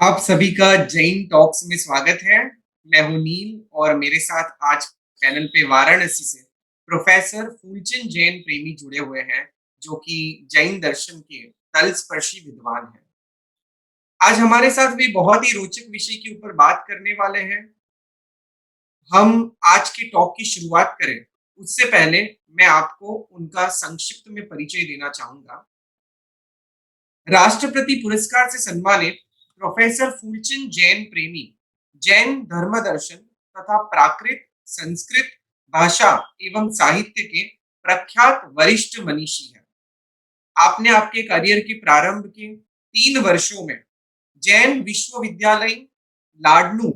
आप सभी का जैन टॉक्स में स्वागत है। मैं हूं नील और मेरे साथ आज पैनल पे वाराणसी से प्रोफेसर फूलचंद जैन प्रेमी जुड़े हुए हैं, जो कि जैन दर्शन के तलस्पर्शी विद्वान हैं। आज हमारे साथ भी बहुत ही रोचक विषय के ऊपर बात करने वाले हैं। हम आज के टॉक की शुरुआत करें उससे पहले मैं आपको उनका संक्षिप्त में परिचय देना चाहूंगा। राष्ट्रपति पुरस्कार से सम्मानित प्रोफेसर फूलचंद जैन प्रेमी जैन धर्म दर्शन तथा प्राकृत संस्कृत भाषा एवं साहित्य के प्रख्यात वरिष्ठ मनीषी हैं। आपने आपके करियर के प्रारंभ के 3 वर्षों में जैन विश्वविद्यालय लाडनू,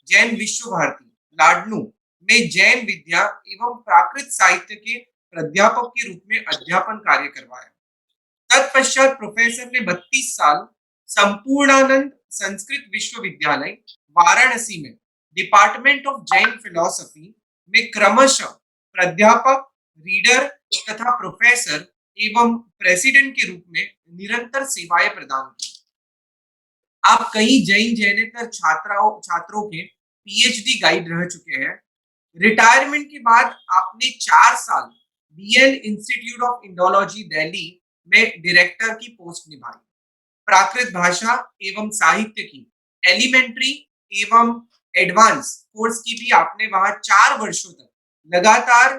जैन विश्व भारती लाडनू में जैन विद्या एवं प्राकृत साहित्य के प्राध्यापक के रूप में अध्यापन कार्य करवाया। तत्पश्चात प्रोफेसर ने 32 साल संपूर्णानंद संस्कृत विश्वविद्यालय वाराणसी में डिपार्टमेंट ऑफ जैन फिलोसफी में क्रमशः प्राध्यापक, रीडर तथा प्रोफेसर एवं प्रेसिडेंट के रूप में निरंतर सेवाएं प्रदान की। आप कई जैन जैनेतर छात्रों के पीएचडी गाइड रह चुके हैं। रिटायरमेंट के बाद आपने 4 साल BL Institute of Indology Delhi में डायरेक्टर की पोस्ट निभाई। प्राकृत भाषा एवं साहित्य की एलिमेंट्री एवं एडवांस कोर्स की भी आपने वहां 4 वर्षों तक लगातार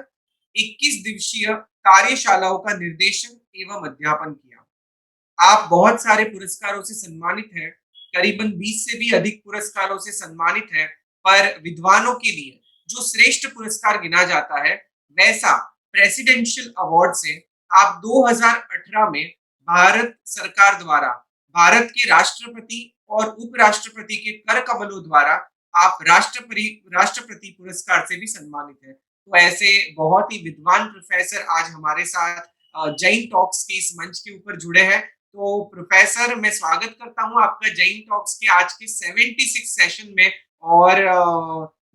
21 दिवसीय कार्यशालाओं का निर्देशन एवं अध्यापन किया। आप बहुत सारे पुरस्कारों से सम्मानित हैं, करीबन 20 से भी अधिक पुरस्कारों से सम्मानित हैं, पर विद्वानों के लिए जो श्रेष्ठ पुरस्कार गिना जाता है, वैसा प्रेसिडेंशियल अवार्ड से आप 2018 में भारत सरकार द्वारा भारत के राष्ट्रपति और उपराष्ट्रपति के कर कमलों द्वारा आप राष्ट्रपति पुरस्कार से भी सम्मानित हैं। तो ऐसे बहुत ही विद्वान प्रोफेसर आज हमारे साथ जैन टॉक्स के इस मंच के ऊपर जुड़े हैं। तो प्रोफेसर, मैं स्वागत करता हूं आपका जैन टॉक्स के आज के 76 सेशन में। और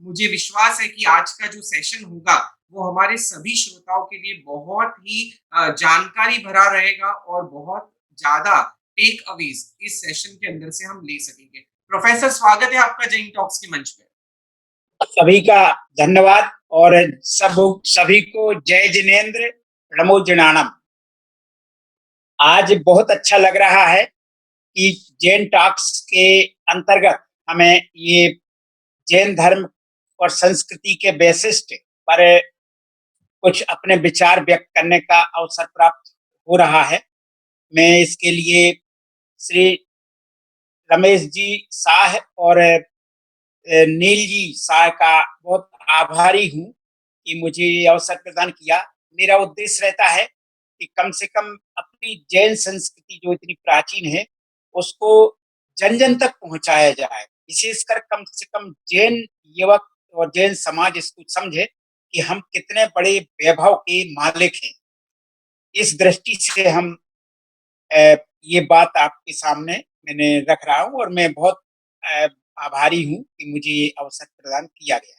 मुझे विश्वास है कि आज का जो सेशन होगा वो हमारे सभी श्रोताओं के लिए बहुत ही जानकारी भरा रहेगा और बहुत ज्यादा टेक अवेज इस सेशन के अंदर से हम ले सकेंगे। प्रोफेसर, स्वागत है आपका जैन टॉक्स के मंच पे। सभी का धन्यवाद और सभी को जय जिनेन्द्र, नमो जनानम। आज बहुत अच्छा लग रहा है कि जैन टॉक्स के अंतर्गत हमें ये जैन धर्म और संस्कृति के वैशिष्ट पर कुछ अपने विचार व्यक्त करने का अवसर प्राप्त हो रहा है। मैं इसके लिए श्री रमेश जी शाह और नील जी शाह का बहुत आभारी हूँ कि मुझे ये अवसर प्रदान किया। मेरा उद्देश्य रहता है कि कम से कम अपनी जैन संस्कृति जो इतनी प्राचीन है उसको जन जन तक पहुंचाया जाए, विशेषकर कम से कम जैन युवक और जैन समाज इसको समझे कि हम कितने बड़े वैभव के मालिक हैं। इस दृष्टि से हम ये बात आपके सामने मैंने रख रहा हूँ और मैं बहुत आभारी हूँ कि मुझे ये अवसर प्रदान किया गया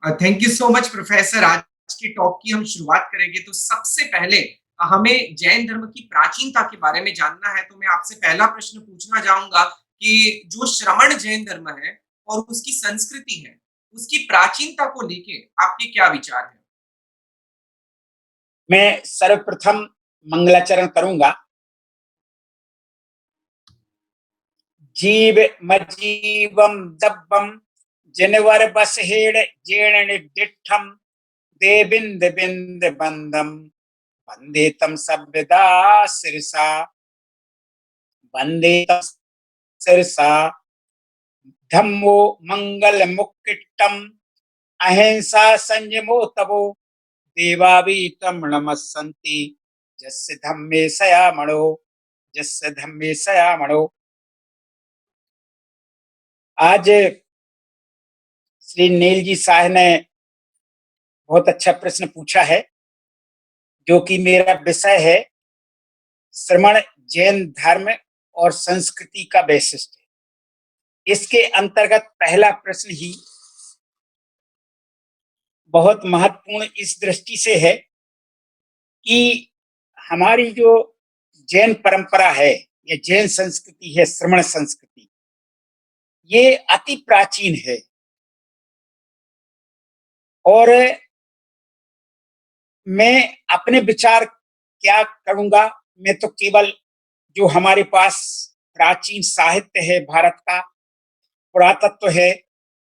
है। Thank you so much professor. आज के टॉक की हम शुरुआत करेंगे तो सबसे पहले हमें जैन धर्म की प्राचीनता के बारे में जानना है। तो मैं आपसे पहला प्रश्न पूछना चाहूंगा कि जो श्रमण जैन धर्म है और उसकी संस्कृति है, उसकी प्राचीनता को लेके आपके क्या विचार हैं? मैं सर्वप्रथम मंगलाचरण करूंगा। जीव मजीवम दब्बम जनवर बसहेड़ जेण निर्दिठम देबिंद बिंद बंदम वंदे तम सभ्यदा सिरसा वंदे तम सिरसा धम्मो मंगल मुक्किटम अहिंसा संयमो तबो देवावी तम नमस्सन्ति जस्य धम्मे सयामणो जस्य धम्मे सयामणो। आज श्री नील जी शाह ने बहुत अच्छा प्रश्न पूछा है, जो कि मेरा विषय है श्रमण जैन धर्म और संस्कृति का वैशिष्ट। इसके अंतर्गत पहला प्रश्न ही बहुत महत्वपूर्ण इस दृष्टि से है कि हमारी जो जैन परंपरा है या जैन संस्कृति है, श्रमण संस्कृति, ये अति प्राचीन है। और मैं अपने विचार क्या करूंगा, मैं तो केवल जो हमारे पास प्राचीन साहित्य है भारत का, पुरातत्व है,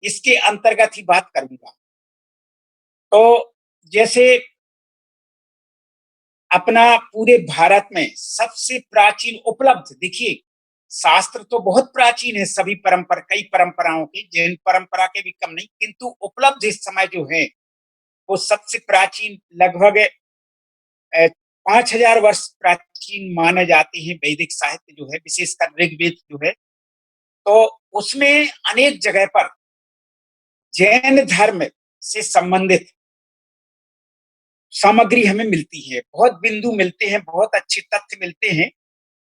इसके अंतर्गत ही बात करूंगा। तो जैसे अपना पूरे भारत में सबसे प्राचीन उपलब्ध, देखिए शास्त्र तो बहुत प्राचीन है, सभी परंपरा, कई परंपराओं के, जैन परंपरा के भी कम नहीं, किंतु उपलब्ध इस समय जो है वो सबसे प्राचीन, लगभग 5,000 वर्ष प्राचीन माने जाते हैं वैदिक साहित्य जो है, विशेषकर ऋग्वेद जो है। तो उसमें अनेक जगह पर जैन धर्म से संबंधित सामग्री हमें मिलती है, बहुत बिंदु मिलते हैं, बहुत अच्छे तथ्य मिलते हैं।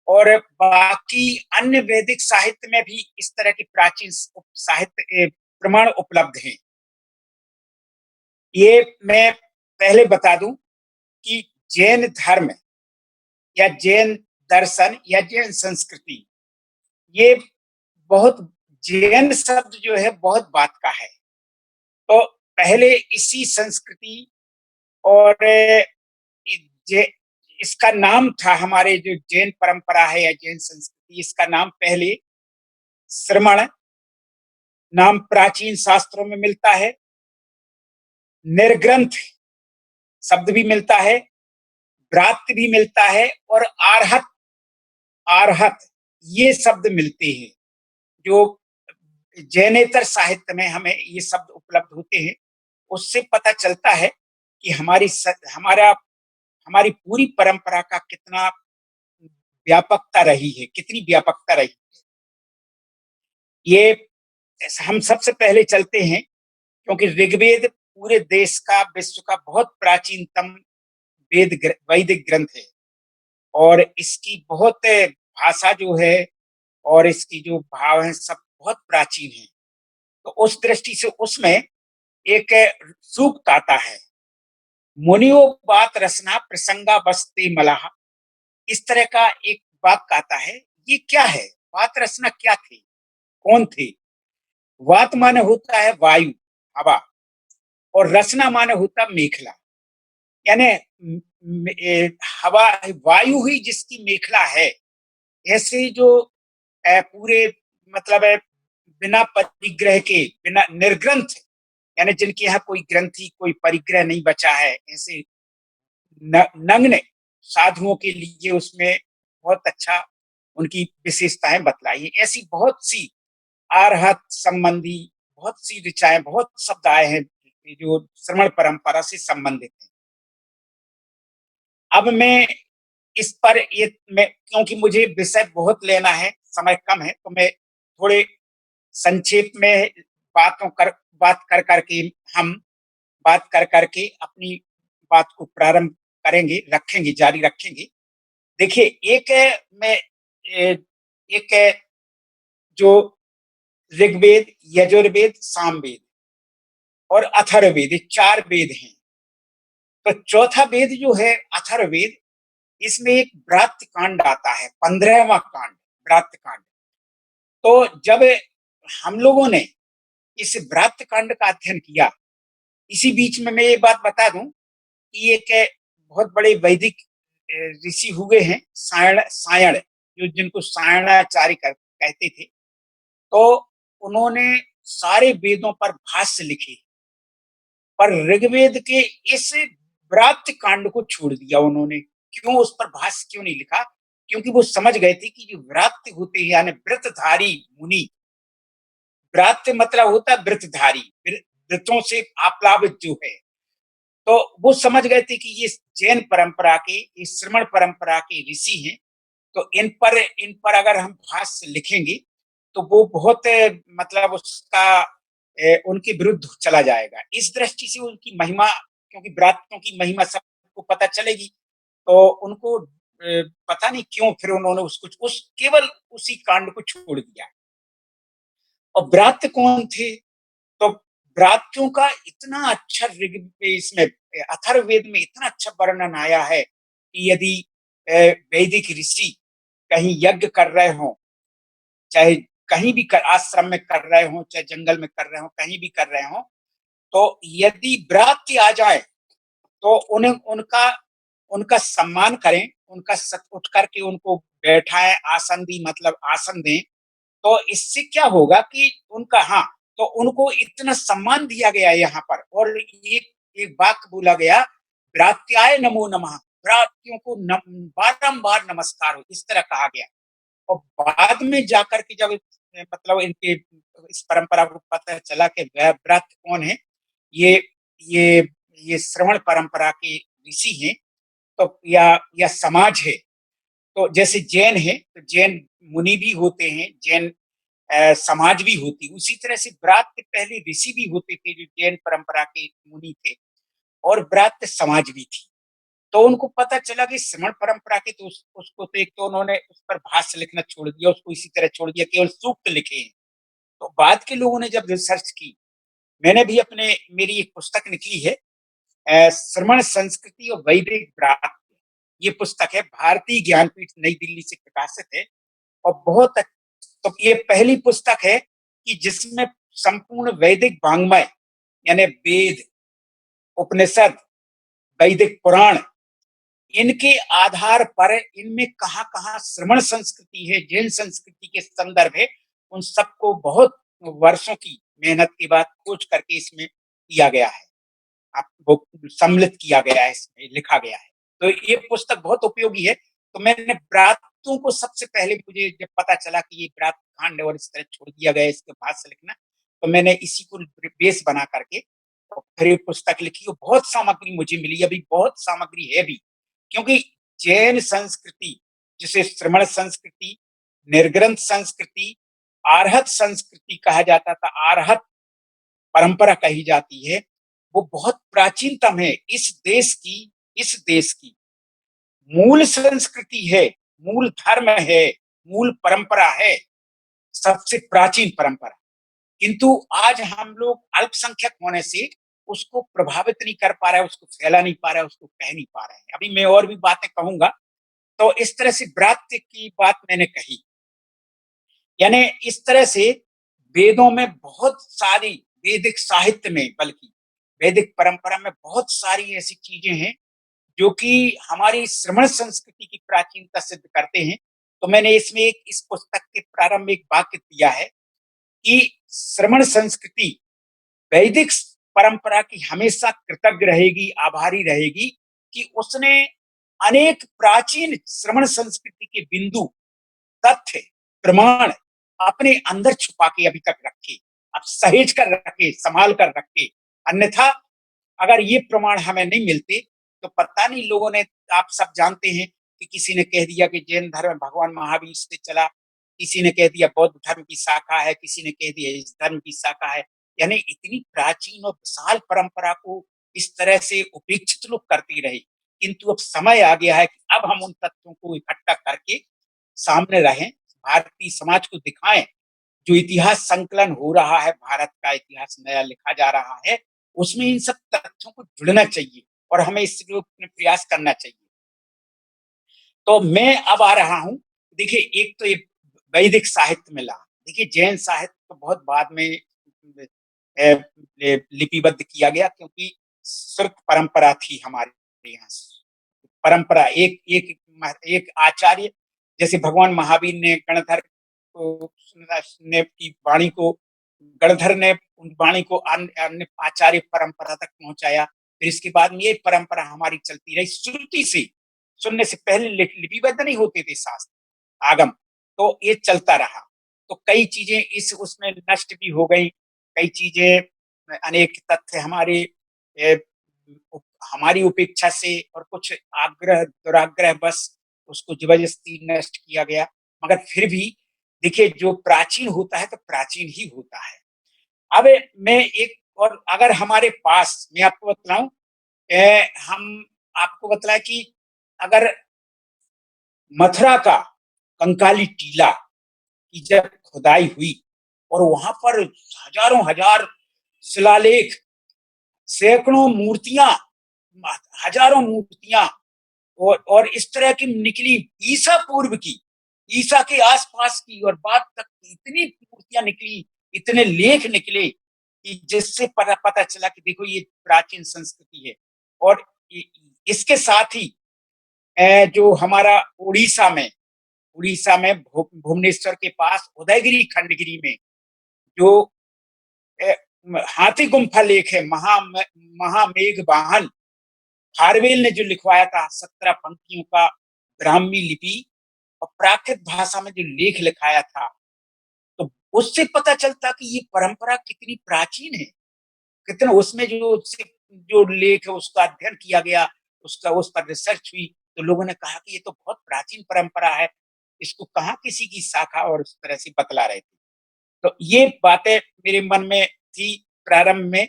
और बाकी अन्य वैदिक साहित्य में भी इस तरह के प्राचीन साहित्य प्रमाण उपलब्ध हैं। ये मैं पहले बता दूं कि जैन धर्म या जैन दर्शन या जैन संस्कृति, ये बहुत, जैन शब्द जो है बहुत बात का है। तो पहले इसी संस्कृति और इसका नाम था, हमारे जो जैन परंपरा है या जैन संस्कृति, इसका नाम पहले श्रमण नाम प्राचीन शास्त्रों में मिलता है। निर्ग्रंथ शब्द भी मिलता है, व्रात्य भी मिलता है, और आर्हत, आर्हत ये शब्द मिलते हैं। जो जैनेतर साहित्य में हमें ये शब्द उपलब्ध होते हैं, उससे पता चलता है कि हमारा हमारी पूरी परंपरा का कितना व्यापकता रही है, कितनी व्यापकता रही। ये हम सबसे पहले चलते हैं, क्योंकि ऋग्वेद पूरे देश का, विश्व का बहुत प्राचीनतम वैदिक ग्रंथ है, और इसकी बहुत भाषा जो है और इसकी जो भाव है सब बहुत प्राचीन है। तो उस दृष्टि से उसमें एक सूक्त आता है, मुनियो बात रसना प्रसंगा बसते मलाह, इस तरह का एक वाक्य आता है। ये क्या है? वात रचना क्या थी, कौन थे? वात माने होता है वायु, हवा, और रचना माने होता मेखला, यानी हवा, वायु ही जिसकी मेखला है। ऐसे जो पूरे, मतलब बिना परिग्रह के, बिना निर्ग्रंथ, यानी जिनके यहाँ कोई ग्रंथि, कोई परिग्रह नहीं बचा है, ऐसे नग्न साधुओं के लिए उसमें बहुत अच्छा उनकी विशेषताएं बतलाई है। ऐसी बहुत सी आरहत संबंधी बहुत सी ऋचाएं, बहुत शब्द आए हैं जो श्रमण परंपरा से संबंधित है। अब मैं इस पर मैं, क्योंकि मुझे विषय बहुत लेना है, समय कम है, तो मैं थोड़े संक्षेप में बात कर करके, हम बात कर करके अपनी बात को प्रारंभ करेंगे, रखेंगे, जारी रखेंगे। देखिए, मैं एक जो ऋग्वेद, यजुर्वेद, सामवेद और अथर्ववेद, 4 वेद हैं। तो चौथा वेद जो है अथर्ववेद, इसमें एक व्रात्य कांड आता है, 15वां कांड, व्रात्य कांड। तो जब हम लोगों ने इस व्रात्य कांड का अध्ययन किया, इसी बीच में मैं ये बात बता दूं कि एक बहुत बड़े वैदिक ऋषि हुए हैं, सायण, जो जिनको सायणाचार्य कहते थे। तो उन्होंने सारे वेदों पर भाष्य लिखे, पर ऋग्वेद के इस व्रात्य कांड को छोड़ दिया उन्होंने। क्यों उस पर भाष्य क्यों नहीं लिखा? क्योंकि वो समझ गए थे कि जो व्रात्य होते हैं, यानी व्रतधारी मुनि, व्रात्य मतलब होता है व्रतधारी, व्रतों से आप्लावित जो है। तो वो समझ गए थे कि ये जैन परंपरा के, ये श्रमण परंपरा के ऋषि हैं, तो इन पर अगर हम भाष्य लिखेंगे तो वो बहुत मतलब उसका उनके विरुद्ध चला जाएगा। इस दृष्टि से उनकी महिमा, क्योंकि व्रात्यों की महिमा सबको पता चलेगी, तो उनको पता नहीं क्यों फिर उन्होंने उसको केवल उसी कांड को छोड़ दिया। और व्रात्य कौन थे? तो व्रात्यों का इतना अच्छा इसमें अथर्ववेद में इतना अच्छा वर्णन आया है कि यदि वैदिक ऋषि कहीं यज्ञ कर रहे हो, चाहे कहीं भी कर, आश्रम में कर रहे हो, चाहे जंगल में कर रहे हो, कहीं भी कर रहे हो, तो यदि व्रात्य आ जाए तो उन्हें उनका उनका सम्मान करें, उनका उठ करके उनको बैठाएं, आसन दी मतलब आसन दें। तो इससे क्या होगा कि उनका, हाँ, तो उनको इतना सम्मान दिया गया यहाँ पर। और एक वाक्य बोला गया, व्रात्याय नमो नमः, व्रात्यों को बारंबार नमस्कार हो, इस तरह कहा गया। और बाद में जाकर के जब मतलब इनके इस परंपरा को पता चला कि व्रत कौन है, ये ये ये श्रवण परंपरा के ऋषि हैं, तो या समाज है। तो जैसे जैन है तो जैन मुनि भी होते हैं, जैन समाज भी होती, उसी तरह से व्रात के पहले ऋषि भी होते थे जो जैन परंपरा के मुनि थे, और व्रात समाज भी थी। तो उनको पता चला कि श्रवण परंपरा की, तो उसको तो एक तो उन्होंने उस पर भाष्य लिखना छोड़ दिया, उसको इसी तरह छोड़ दिया, केवल सूक्त लिखे हैं। तो बाद के लोगों ने जब रिसर्च की, मैंने भी अपने, मेरी एक पुस्तक निकली है, श्रवण संस्कृति और वैदिक व्रात, ये पुस्तक है, भारतीय ज्ञानपीठ नई दिल्ली से प्रकाशित है। और तो ये पहली पुस्तक है कि जिसमें संपूर्ण वैदिक वांग्मय, यानी वेद, उपनिषद, वैदिक पुराण, इनके आधार पर इनमें कहाँ कहाँ श्रवण संस्कृति है, जैन संस्कृति के संदर्भ है, उन सबको बहुत वर्षों की मेहनत के बाद खोज करके इसमें किया गया है, आपको सम्मिलित किया गया है, इसमें लिखा गया है। तो ये पुस्तक बहुत उपयोगी है। तो मैंने व्रातों को सबसे पहले, मुझे जब पता चला कि ये व्रात कांड और इस तरह छोड़ दिया गया इसके भाष्य लिखना, तो मैंने इसी को बेस बना करके और फिर ये पुस्तक लिखी। और बहुत सामग्री मुझे मिली, अभी बहुत सामग्री है भी, क्योंकि जैन संस्कृति, जिसे श्रमण संस्कृति, निर्ग्रंथ संस्कृति, आर्हत संस्कृति कहा जाता था, आर्हत परंपरा कही जाती है, वो बहुत प्राचीनतम है। इस देश की मूल संस्कृति है, मूल धर्म है, मूल परंपरा है, सबसे प्राचीन परंपरा। किंतु आज हम लोग अल्पसंख्यक होने से उसको प्रभावित नहीं कर पा रहे, उसको फैला नहीं पा रहे, उसको कह नहीं पा रहे हैं। अभी मैं और भी बातें कहूंगा। तो इस तरह से व्रात्य की बात मैंने कही, यानी इस तरह से वेदों में बहुत सारी, वैदिक साहित्य में, बल्कि वैदिक परंपरा में बहुत सारी ऐसी चीजें हैं जो कि हमारी श्रवण संस्कृति की प्राचीनता सिद्ध करते हैं। तो मैंने इसमें इस पुस्तक के प्रारंभ में एक वाक्य दिया है कि श्रवण संस्कृति वैदिक परंपरा की हमेशा कृतज्ञ रहेगी, आभारी रहेगी कि उसने अनेक प्राचीन श्रवण संस्कृति के बिंदु, तथ्य, प्रमाण अपने अंदर छुपा के अभी तक रखे, अब सहेज कर रखे, संभाल कर रखे। अन्यथा अगर ये प्रमाण हमें नहीं मिलते तो पता नहीं, लोगों ने, आप सब जानते हैं कि किसी ने कह दिया कि जैन धर्म भगवान महावीर से चला, किसी ने कह दिया बौद्ध धर्म की शाखा है, किसी ने कह दिया इस धर्म की शाखा है। यानी इतनी प्राचीन और विशाल परंपरा को इस तरह से उपेक्षित लोग करते रहे। किंतु अब समय आ गया है कि अब हम उन तथ्यों को इकट्ठा करके सामने रहें, भारतीय समाज को दिखाएं। जो इतिहास संकलन हो रहा है, भारत का इतिहास नया लिखा जा रहा है, उसमें इन सब तथ्यों को जुड़ना चाहिए और हमें इसके प्रयास करना चाहिए। तो मैं अब आ रहा हूं, देखिए, एक तो ये वैदिक साहित्य में ला, देखिए जैन साहित्य तो बहुत बाद में लिपिबद्ध किया गया, क्योंकि श्रुत परंपरा थी हमारे यहाँ। परंपरा एक एक एक आचार्य, जैसे भगवान महावीर ने गणधर को ने की वाणी को, गणधर ने उन वाणी को अन्य आचार्य परंपरा तक पहुंचाया। फिर इसके बाद में ये परंपरा हमारी चलती रही, श्रुति से सुनने से पहले लिपिबद्ध नहीं होते थे शास्त्र आगम, तो ये चलता रहा। तो कई चीजें इस उसमें नष्ट भी हो गई, कई चीजें, अनेक तथ्य हमारी उपेक्षा से और कुछ आग्रह दुराग्रह बस उसको जबरदस्ती नष्ट किया गया। मगर फिर भी देखिए, जो प्राचीन होता है तो प्राचीन ही होता है। अब मैं एक और, अगर हमारे पास, मैं आपको बतलाऊं, हम आपको बतलाया कि अगर मथुरा का कंकाली टीला की जब खुदाई हुई और वहां पर हजारों हजार शिलालेख, सैकड़ों मूर्तियां, हजारों मूर्तियां और इस तरह की निकली ईसा पूर्व की, ईसा के आसपास की और बाद तक इतनी मूर्तियां निकली, इतने लेख निकले कि जिससे पता चला कि देखो ये प्राचीन संस्कृति है। और इसके साथ ही जो हमारा उड़ीसा में भुवनेश्वर के पास उदयगिरी खंडगिरी में जो हाथी गुम्फा लेख है, महामेघ वाहन, खारवेल ने जो लिखवाया था 17 पंक्तियों का ब्राह्मी लिपि और प्राकृत भाषा में जो लेख लिखाया था, तो उससे पता चलता कि ये परंपरा कितनी प्राचीन है, कितना उसमें जो लेख है उसका अध्ययन किया गया, उस पर रिसर्च हुई, तो लोगों ने कहा कि ये तो बहुत प्राचीन परंपरा है, इसको कहाँ किसी की शाखा और उस तरह से बतला रहे थे। तो ये बातें मेरे मन में थी प्रारंभ में,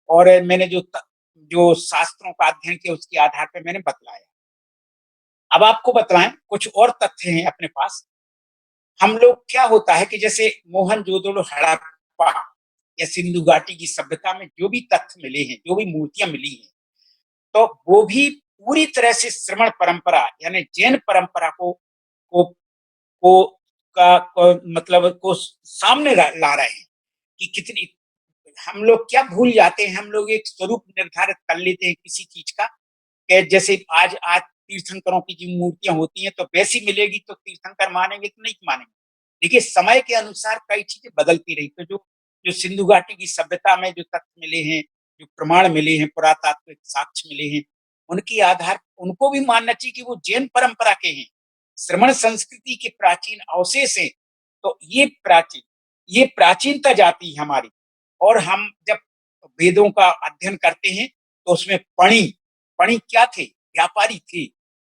और मैंने जो शास्त्रों का अध्ययन किया उसके आधार पर मैंने बतलाया। अब आपको बतलाएं, कुछ और तथ्य हैं अपने पास। हम लोग क्या होता है कि जैसे मोहनजोदड़ो, हड़प्पा या सिंधु घाटी की सभ्यता में जो भी तथ्य मिले हैं, जो भी मूर्तियां मिली हैं, तो वो भी पूरी तरह से श्रमण परंपरा यानी जैन परंपरा को को मतलब को सामने ला रहे हैं कि कितनी। हम लोग क्या भूल जाते हैं, हम लोग एक स्वरूप निर्धारित कर लेते हैं किसी चीज का, जैसे आज आज तीर्थंकरों की जो मूर्तियां होती हैं तो वैसी मिलेगी तो तीर्थंकर मानेंगे तो नहीं मानेंगे। देखिए समय के अनुसार कई चीजें बदलती रही, तो जो जो सिंधु घाटी की सभ्यता में जो तथ्य मिले हैं, जो प्रमाण मिले हैं, पुरातात्विक साक्ष्य मिले हैं, उनके आधार उनको भी मानना चाहिए कि वो जैन परंपरा के हैं, श्रमण संस्कृति के प्राचीन अवशेष हैं। तो ये प्राचीनता जाती है हमारी। और हम जब वेदों का अध्ययन करते हैं तो उसमें पणि पणि क्या थे, व्यापारी थे।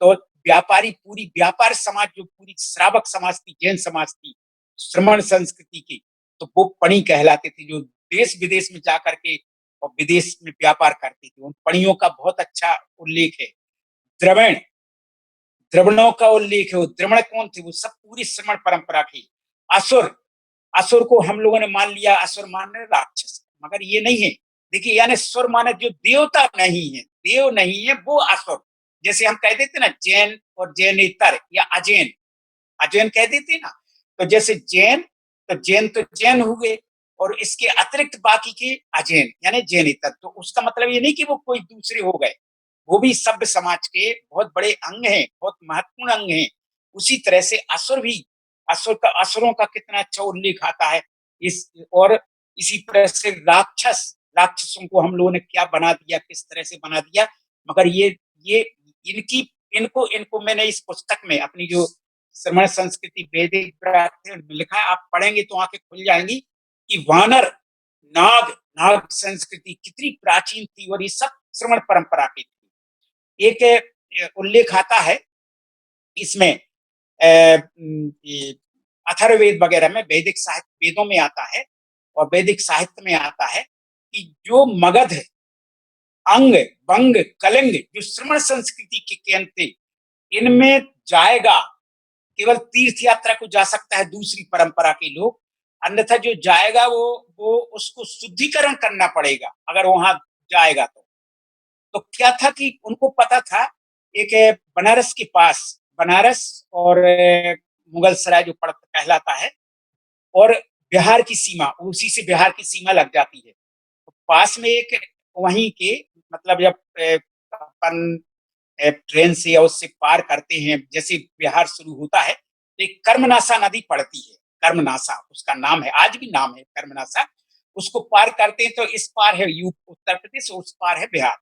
तो व्यापारी पूरी व्यापार समाज, जो पूरी श्रावक समाज थी, जैन समाज थी, श्रमण संस्कृति की, तो वो पणि कहलाते थे, जो देश विदेश में जाकर के और विदेश में व्यापार करते थे। उन पणियों का बहुत अच्छा उल्लेख है। द्रविण द्रविणों का उल्लेख है। वो द्रविण कौन थे, वो सब पूरी श्रमण परंपरा की। असुर असुर को हम लोगों ने मान लिया, असुर मान रहे राक्षस, मगर ये नहीं है। देखिए यानी सुर माने जो देवता नहीं है, देव नहीं है, वो असुर। जैसे हम कह देते ना जैन और जैनेतर या अजैन, अजैन कह देते ना। तो जैसे जैन तो जैन हुए, और इसके अतिरिक्त बाकी के अजैन यानी जैनेतर। तो उसका मतलब ये नहीं कि वो कोई दूसरे हो गए, वो भी सभ्य समाज के बहुत बड़े अंग हैं, बहुत महत्वपूर्ण अंग हैं। उसी तरह से असुर भी, असुरों का कितना अच्छा उल्लेख आता है इस। और इसी तरह से राक्षसों को हम लोगों ने क्या बना दिया, किस तरह से बना दिया। मगर ये इनकी इनको इनको मैंने इस पुस्तक में अपनी जो श्रमण संस्कृति वैदिक लिखा है, आप पढ़ेंगे तो आंखें खुल जाएंगी कि वानर, नाग नाग संस्कृति कितनी प्राचीन थी, और ये सब श्रमण परंपरा की थी। एक उल्लेख आता है इसमें अथर्ववेद वगैरह में, वैदिक साहित्य वेदों में आता है और वैदिक साहित्य में आता है कि जो मगध, अंग, बंग, कलिंग जो श्रमण संस्कृति के केंद्र थे, इनमें जाएगा केवल तीर्थ यात्रा को जा सकता है दूसरी परंपरा के लोग, अन्यथा जो जाएगा वो उसको शुद्धिकरण करना पड़ेगा अगर वहां जाएगा तो क्या था कि उनको पता था, एक बनारस के पास, बनारस और मुगल सराय जो कहलाता है, और बिहार की सीमा, उसी से बिहार की सीमा लग जाती है। तो पास में एक वहीं के, मतलब जब अपन ट्रेन से या उससे पार करते हैं, जैसे बिहार शुरू होता है तो एक कर्मनासा नदी पड़ती है, कर्मनासा उसका नाम है, आज भी नाम है कर्मनासा। उसको पार करते हैं तो इस पार है उत्तर प्रदेश, उस पार है बिहार।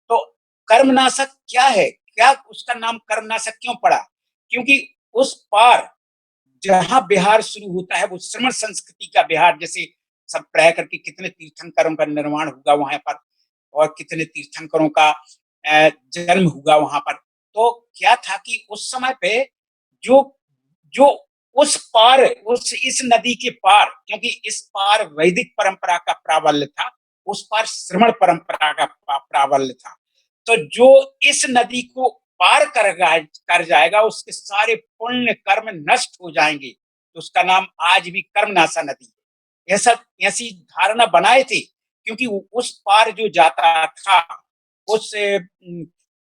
तो कर्मनाशक क्या है, क्या उसका नाम कर्मनाशक क्यों पड़ा? क्योंकि उस पार जहां बिहार शुरू होता है वो श्रमण संस्कृति का बिहार, जैसे सब रह करके कितने तीर्थंकरों का निर्माण होगा वहां पर, और कितने तीर्थंकरों का जन्म हुआ वहां पर। तो क्या था कि उस समय पे जो जो उस पार, उस इस नदी के पार, क्योंकि इस पार वैदिक परंपरा का प्राबल्य था, उस पार श्रमण परंपरा का प्राबल्य था। तो जो इस नदी को पार कर जाएगा उसके सारे पुण्य कर्म नष्ट हो जाएंगे, तो उसका नाम आज भी कर्मनाशा नदी है। ऐसा ऐसी धारणा बनाए थे, क्योंकि उस पार जो जाता था, उस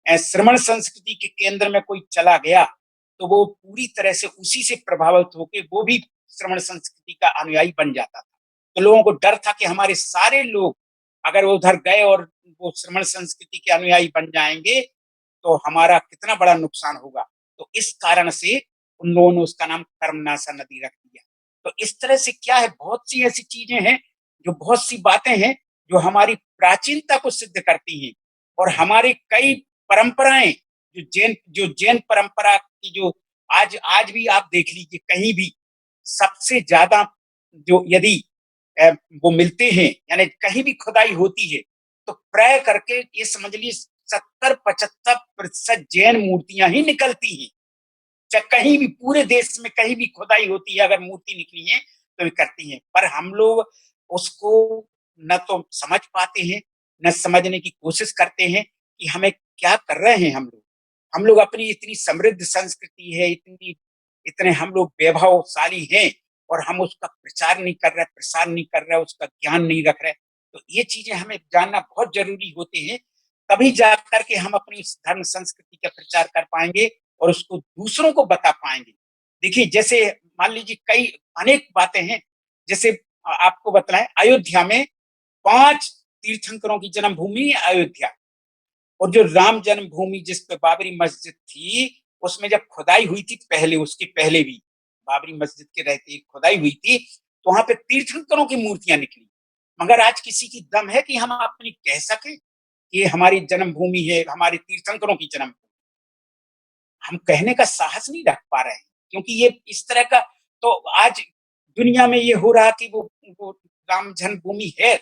श्रमण संस्कृति के केंद्र में कोई चला गया तो तो वो पूरी तरह से उसी से प्रभावित होकर वो भी श्रमण संस्कृति का अनुयायी बन जाता था। तो लोगों को डर था कि हमारे सारे लोग अगर वो उधर गए और वो श्रमण संस्कृति के अनुयायी बन जाएंगे तो हमारा कितना बड़ा नुकसान होगा। तो इस कारण से उन लोगों ने उसका नाम कर्मनाशा नदी रख दिया। तो इस तरह से क्या है, बहुत सी ऐसी चीजें हैं, जो बहुत सी बातें हैं जो हमारी प्राचीनता को सिद्ध करती हैं। और हमारे कई परंपराएं जो जैन परंपरा की जो आज आज भी आप देख लीजिए कहीं भी सबसे ज्यादा जो यदि वो मिलते हैं, यानी कहीं भी खुदाई होती है तो प्राय करके ये समझ लीजिए 70-75% जैन मूर्तियां ही निकलती हैं। चाहे कहीं भी पूरे देश में कहीं भी खुदाई होती है, अगर मूर्ति निकली है तो वे करती हैं। पर हम लोग उसको न तो समझ पाते हैं, न समझने की कोशिश करते हैं कि हमें क्या कर रहे हैं हम लोग अपनी इतनी समृद्ध संस्कृति है, इतने हम लोग वैभवशाली हैं और हम उसका प्रचार नहीं कर रहे, प्रसार नहीं कर रहे, उसका ज्ञान नहीं रख रहे। तो ये चीजें हमें जानना बहुत जरूरी होते हैं, तभी जाकर के हम अपनी इस धर्म संस्कृति का प्रचार कर पाएंगे और उसको दूसरों को बता पाएंगे। देखिए जैसे मान लीजिए कई अनेक बातें हैं, जैसे आपको बताएं अयोध्या में 5 तीर्थंकरों की जन्मभूमि अयोध्या। और जो राम जन्मभूमि जिस पे बाबरी मस्जिद थी, उसमें जब खुदाई हुई थी पहले, उसके पहले भी बाबरी मस्जिद के रहते खुदाई हुई थी, तो वहां पे तीर्थंकरों की मूर्तियां निकली। मगर आज किसी की दम है कि हम अपनी कह सके कि हमारी जन्मभूमि है, हमारे तीर्थंकरों की जन्मभूमि। हम कहने का साहस नहीं रख पा रहे हैं, क्योंकि ये इस तरह का तो आज दुनिया में ये हो रहा कि वो राम जन्मभूमि है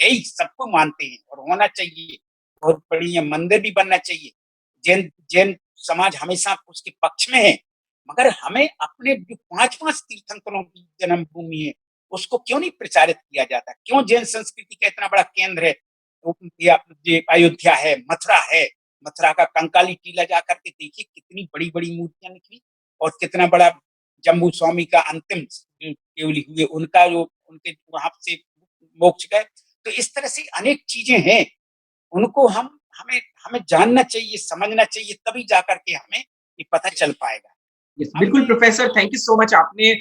ही, सबको मानते हैं और होना चाहिए, बहुत बढ़िया मंदिर भी बनना चाहिए। जैन जैन समाज हमेशा उसके पक्ष में है। मगर हमें अपने जो 5-5 तीर्थंकरों की जन्मभूमि है उसको क्यों नहीं प्रचारित किया जाता? क्यों जैन संस्कृति का इतना बड़ा केंद्र है? ये अयोध्या है, मथुरा है, मथुरा का कंकाली टीला जाकर के देखिए कितनी बड़ी बड़ी मूर्तियां निकली। और कितना बड़ा जम्बू स्वामी का अंतिम केवली हुए, उनका जो उनके वहां से मोक्ष गए। तो इस तरह से अनेक चीजें हैं, उनको हम हमें हमें जानना चाहिए, समझना चाहिए, तभी जाकर के हमें ये पता चल पाएगा। यस, अब बिल्कुल मैं professor, thank you so much. आपने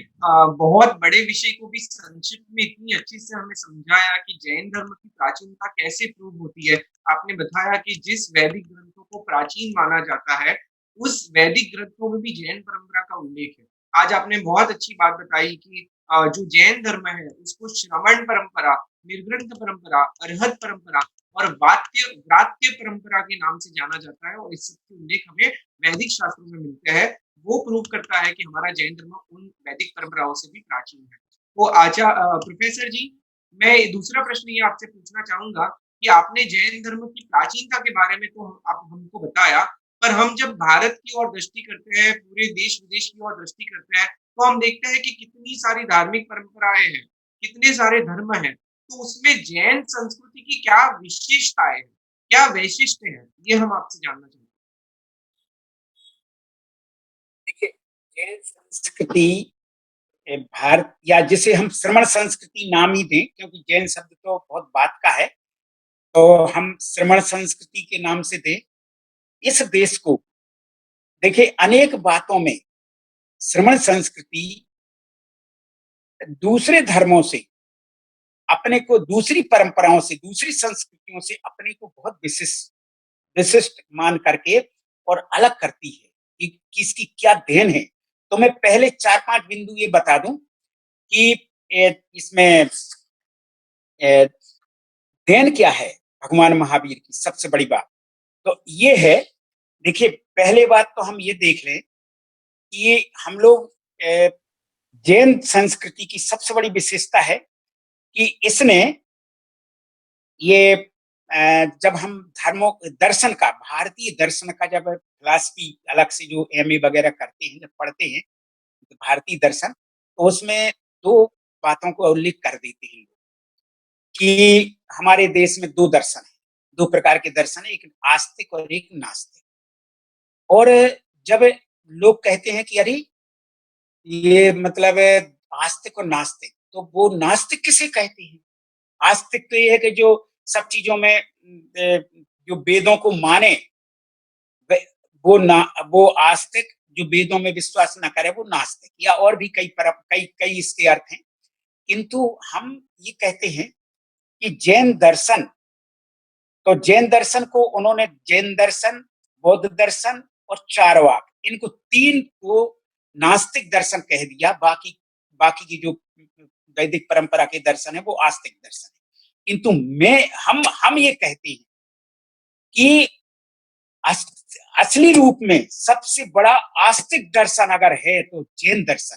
बहुत बड़े विषय को भी संक्षिप्त में इतनी अच्छी से हमें समझाया कि जैन धर्म की प्राचीनता कैसे प्रूव होती है। आपने बताया कि जिस वैदिक ग्रंथों को प्राचीन माना जाता है, उस वैदिक ग्रंथों में भी जैन परंपरा का उल्लेख है। आज आपने बहुत अच्छी बात बताई कि जो जैन धर्म है उसको श्रमण परंपरा, निर्ग्रंथ परंपरा, अर्हत परंपरा और व्रात्य परंपरा के नाम से जाना जाता है, और इस सब के उल्लेख हमें वैदिक शास्त्रों में मिलते हैं। वो प्रूव करता है कि हमारा जैन धर्म उन वैदिक परंपराओं से भी प्राचीन है। तो आचा प्रोफेसर जी, मैं दूसरा प्रश्न ये आपसे पूछना चाहूंगा कि आपने जैन धर्म की प्राचीनता के बारे में तो आप हमको बताया, पर हम जब भारत की ओर दृष्टि करते हैं, पूरे देश विदेश की ओर दृष्टि करते हैं, तो हम देखते हैं कि कितनी सारी धार्मिक परंपराएं हैं, कितने सारे धर्म हैं। तो उसमें जैन संस्कृति की क्या विशेषताएं हैं, क्या वैशिष्ट्य है, ये हम आपसे जानना चाहते हैं। देखिए जैन संस्कृति भारत, या जिसे हम श्रमण संस्कृति नाम ही दें, क्योंकि जैन शब्द तो बहुत बात का है, तो हम श्रमण संस्कृति के नाम से दें इस देश को। देखिए अनेक बातों में श्रमण संस्कृति दूसरे धर्मों से अपने को, दूसरी परंपराओं से, दूसरी संस्कृतियों से अपने को बहुत विशिष्ट विशिष्ट मान करके और अलग करती है कि किसकी क्या देन है। तो मैं पहले 4-5 बिंदु ये बता दूं कि इसमें देन क्या है भगवान महावीर की। सबसे बड़ी बात तो ये है, देखिए पहले बात तो हम ये देख लें कि ये हम लोग जैन संस्कृति की सबसे बड़ी विशेषता है कि इसने ये जब हम धर्मों दर्शन का, भारतीय दर्शन का जब फिलॉसफी अलग से जो एमए वगैरह करते हैं, जब पढ़ते हैं तो भारतीय दर्शन, तो उसमें 2 बातों को उल्लेख कर देते हैं कि हमारे देश में 2 दर्शन है, 2 प्रकार के दर्शन है, एक आस्तिक और एक नास्तिक। और जब लोग कहते हैं कि अरे ये मतलब आस्तिक और नास्तिक, तो वो नास्तिक किसे कहते हैं? आस्तिक तो ये है कि जो सब चीजों में जो वेदों को माने, वो आस्तिक, जो वेदों में विश्वास न करे वो नास्तिक, या और भी कई कई इसके अर्थ हैं। किंतु हम ये कहते हैं कि जैन दर्शन, तो जैन दर्शन को उन्होंने जैन दर्शन, बौद्ध दर्शन और चारवाक, इनको तीन को नास्तिक दर्शन कह दिया। बाकी बाकी की जो वैदिक परंपरा के दर्शन है वो आस्तिक दर्शन है। किंतु मैं हम ये कहते हैं कि असली रूप में सबसे बड़ा आस्तिक दर्शन अगर है तो जैन दर्शन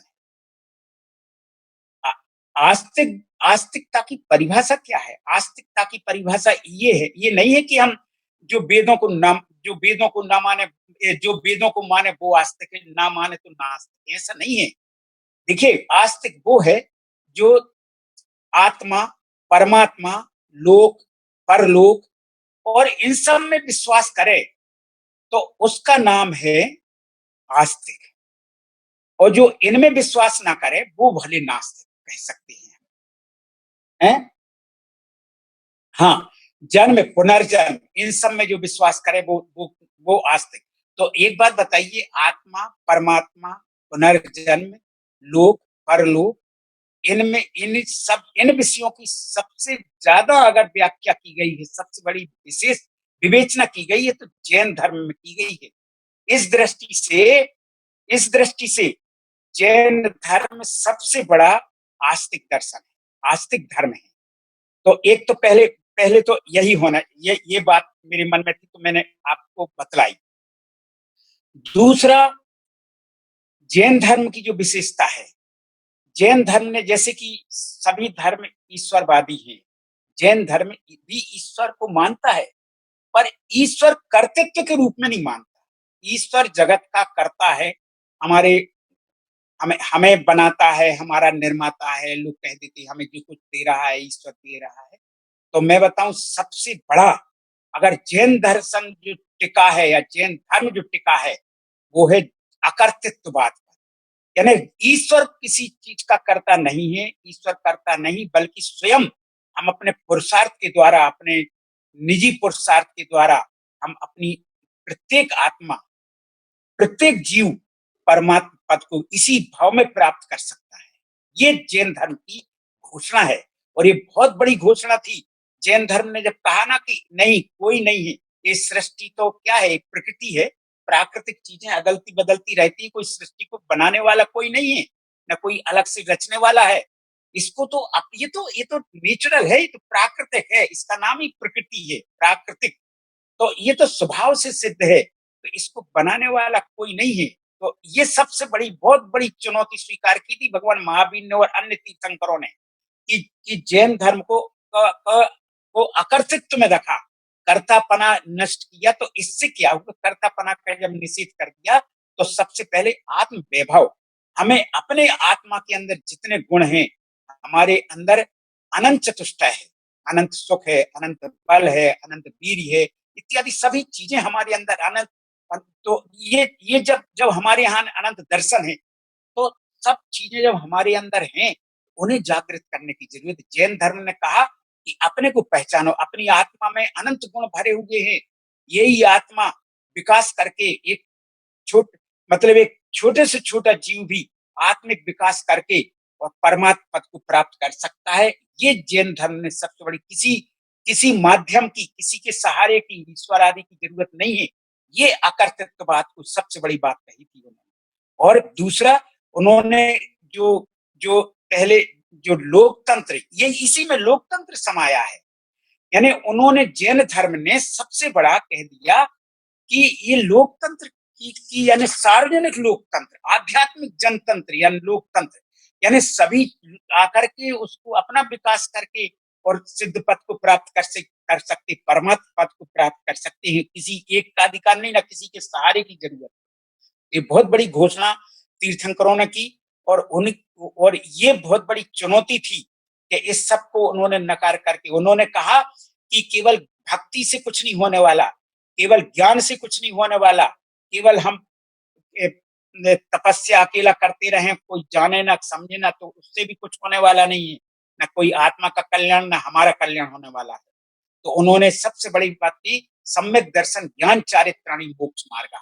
है। आस्तिक आस्तिकता की परिभाषा क्या है? आस्तिकता की परिभाषा ये है, ये नहीं है कि हम जो वेदों को ना माने, जो वेदों को माने वो आस्तिक है, ना माने तो नास्तिक, ऐसा नहीं है। देखिए, आस्तिक वो है जो आत्मा, परमात्मा, लोक, परलोक और इन सब में विश्वास करे तो उसका नाम है आस्तिक। और जो इनमें विश्वास ना करे वो भले नास्तिक कह सकते हैं। हाँ, जन्म, पुनर्जन्म, इन सब में जो विश्वास करे वो आस्तिक। तो एक बात बताइए, आत्मा, परमात्मा, पुनर्जन्म, लोक, परलोक, इनमें इन विषयों की सबसे ज्यादा अगर व्याख्या की गई है, सबसे बड़ी विशेष विवेचना की गई है तो जैन धर्म में की गई है। इस दृष्टि से जैन धर्म सबसे बड़ा आस्तिक दर्शन है, आस्तिक धर्म है। तो एक तो पहले पहले तो यही होना, ये बात मेरे मन में थी तो मैंने आपको बतलाई। दूसरा, जैन धर्म की जो विशेषता है, जैन धर्म ने, जैसे कि सभी धर्म ईश्वरवादी हैं, जैन धर्म भी ईश्वर को मानता है, पर ईश्वर कर्तृत्व के रूप में नहीं मानता। ईश्वर जगत का कर्ता है, हमारे हमें हमें बनाता है, हमारा निर्माता है। लोग कह देते हमें जो कुछ दे रहा है ईश्वर दे रहा है। तो मैं बताऊं, सबसे बड़ा अगर जैन दर्शन जो टिका है या जैन धर्म जो टिका है वो है अकर्तृत्ववाद। यानी ईश्वर किसी चीज का कर्ता नहीं है, ईश्वर कर्ता नहीं, बल्कि स्वयं हम अपने पुरुषार्थ के द्वारा, अपने निजी पुरुषार्थ के द्वारा हम अपनी प्रत्येक आत्मा, प्रत्येक जीव परमात्मा पद को इसी भाव में प्राप्त कर सकता है। ये जैन धर्म की घोषणा है और ये बहुत बड़ी घोषणा थी। जैन धर्म ने जब कहा ना कि नहीं, कोई नहीं है, ये सृष्टि तो क्या है, प्रकृति है, प्राकृतिक चीजें अदलती बदलती रहती है, कोई सृष्टि को बनाने वाला कोई नहीं है, ना कोई अलग से रचने वाला है। इसको तो ये तो नेचुरल है, ये तो प्राकृतिक है, इसका नाम ही प्रकृति है, प्राकृतिक। तो ये तो स्वभाव से सिद्ध है, तो इसको बनाने वाला कोई नहीं है। तो ये सबसे बड़ी, बहुत बड़ी चुनौती स्वीकार की थी भगवान महावीर ने और अन्य तीर्थंकरों ने कि जैन धर्म को अकर्तृत्व में रखा, कर्तापना नष्ट किया। तो इससे क्या हुआ, कर्तापना का जब निषेध कर दिया तो सबसे पहले आत्म वैभव, हमें अपने आत्मा के अंदर जितने गुण हैं, हमारे अंदर अनंत चतुष्टय है, अनंत सुख है, अनंत बल है, अनंत वीर है, इत्यादि सभी चीजें हमारे अंदर अनंत। तो ये जब जब हमारे यहाँ अनंत दर्शन है तो सब चीजें जब हमारे अंदर हैं, उन्हें जागृत करने की जरूरत है। जैन धर्म ने कहा कि अपने को पहचानो, अपनी आत्मा में अनंत गुण भरे हुए हैं, यही आत्मा विकास करके एक एक छोटे से छोटा जीव भी आत्मिक विकास करके और परमात्मा पद को प्राप्त कर सकता है। ये जैन धर्म ने सबसे बड़ी, किसी किसी माध्यम की, किसी के सहारे की, ईश्वर आदि की जरूरत नहीं है, ये अकर्तृत्ववाद को सबसे बड़ी बात कही थी उन्होंने। और दूसरा, उन्होंने जो जो पहले जो लोकतंत्र, ये इसी में लोकतंत्र समाया है। यानी उन्होंने, जैन धर्म ने सबसे बड़ा कह दिया कि ये लोकतंत्र की यानी सार्वजनिक लोकतंत्र, आध्यात्मिक जनतंत्र यानी लोकतंत्र, यानी सभी आकर के उसको अपना विकास करके और सिद्ध पद को प्राप्त कर सकते, परमात्मा पद को प्राप्त कर सकते हैं। किसी एक का अधिकार नहीं, ना किसी के सहारे की जरूरत। ये बहुत बड़ी घोषणा तीर्थंकरों ने की और ये बहुत बड़ी चुनौती थी कि इस सब को उन्होंने नकार करके उन्होंने कहा कि केवल भक्ति से कुछ नहीं होने वाला, केवल ज्ञान से कुछ नहीं होने वाला, केवल हम तपस्या अकेला करते रहें, कोई जाने ना समझे ना, तो उससे भी कुछ होने वाला नहीं है, ना कोई आत्मा का कल्याण, ना हमारा कल्याण होने वाला है। तो उन्होंने सबसे बड़ी बात की, सम्यक दर्शन ज्ञान चारित्राणी मोक्ष मार्ग।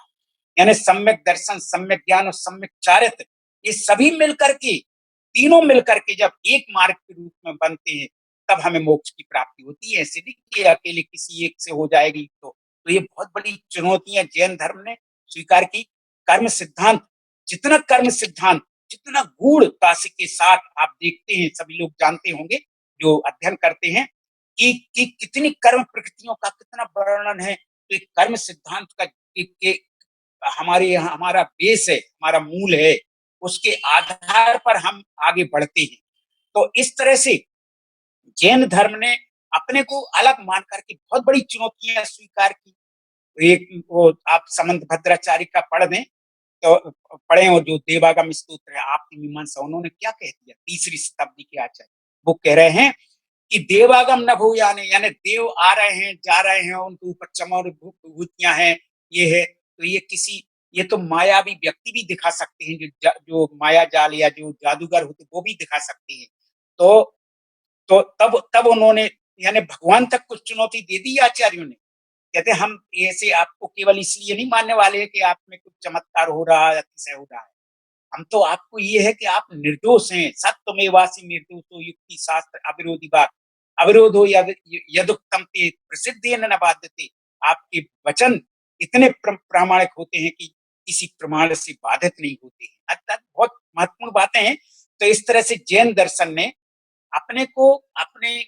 यानी सम्यक दर्शन, सम्यक ज्ञान और सम्यक चारित्र, ये सभी मिलकर के, तीनों मिलकर के जब एक मार्ग के रूप में बनते हैं, तब हमें मोक्ष की प्राप्ति होती है। ऐसे नहीं कि अकेले किसी एक से हो जाएगी। तो ये बहुत बड़ी चुनौतियां जैन धर्म ने स्वीकार की। कर्म सिद्धांत, जितना कर्म सिद्धांत, जितना गूढ़ता के साथ आप देखते हैं, सभी लोग जानते होंगे जो अध्ययन करते हैं कि कितनी कर्म प्रकृतियों का कितना वर्णन है। तो एक कर्म सिद्धांत का एक हमारे यहाँ हमारा बेस है, हमारा मूल है, उसके आधार पर हम आगे बढ़ते हैं। तो इस तरह से जैन धर्म ने अपने को अलग मान करके बहुत बड़ी चुनौतियां स्वीकार की। एक वो आप समंत भद्राचार्य का पढ़ दें तो पढ़े, और जो देवागम स्तोत्र है आपकी मीमांसा, उन्होंने क्या कह दिया, तीसरी शताब्दी के आचार्य वो कह रहे हैं कि देवागम न भूयाने, यानी देव आ रहे हैं जा रहे हैं, उनके ऊपर चमर विभूतियां हैं, ये है। तो ये तो मायावी व्यक्ति भी दिखा सकते हैं, जो माया जाल या जो जादूगर होते वो भी दिखा सकते हैं। तो तब तब उन्होंने यानी भगवान तक कुछ चुनौती दे दी आचार्यों ने। कहते हम ऐसे आपको केवल इसलिए नहीं मानने वाले हैं कि आप में कुछ चमत्कार हो रहा है, अतिशय हो रहा है। हम तो आपको ये है कि आप निर्दोष हैं, सत्यमेवासि निर्दोषो युक्ति शास्त्र अविरोधी बात, अविरोध हो यदुक्तम ते प्रसिद्धेन न बाध्यते। आपके वचन इतने प्रामाणिक होते हैं कि किसी प्रमाण से बाधित नहीं होते हैं। अर्थात बहुत महत्वपूर्ण बातें हैं। तो इस तरह से जैन दर्शन ने अपने को, अपने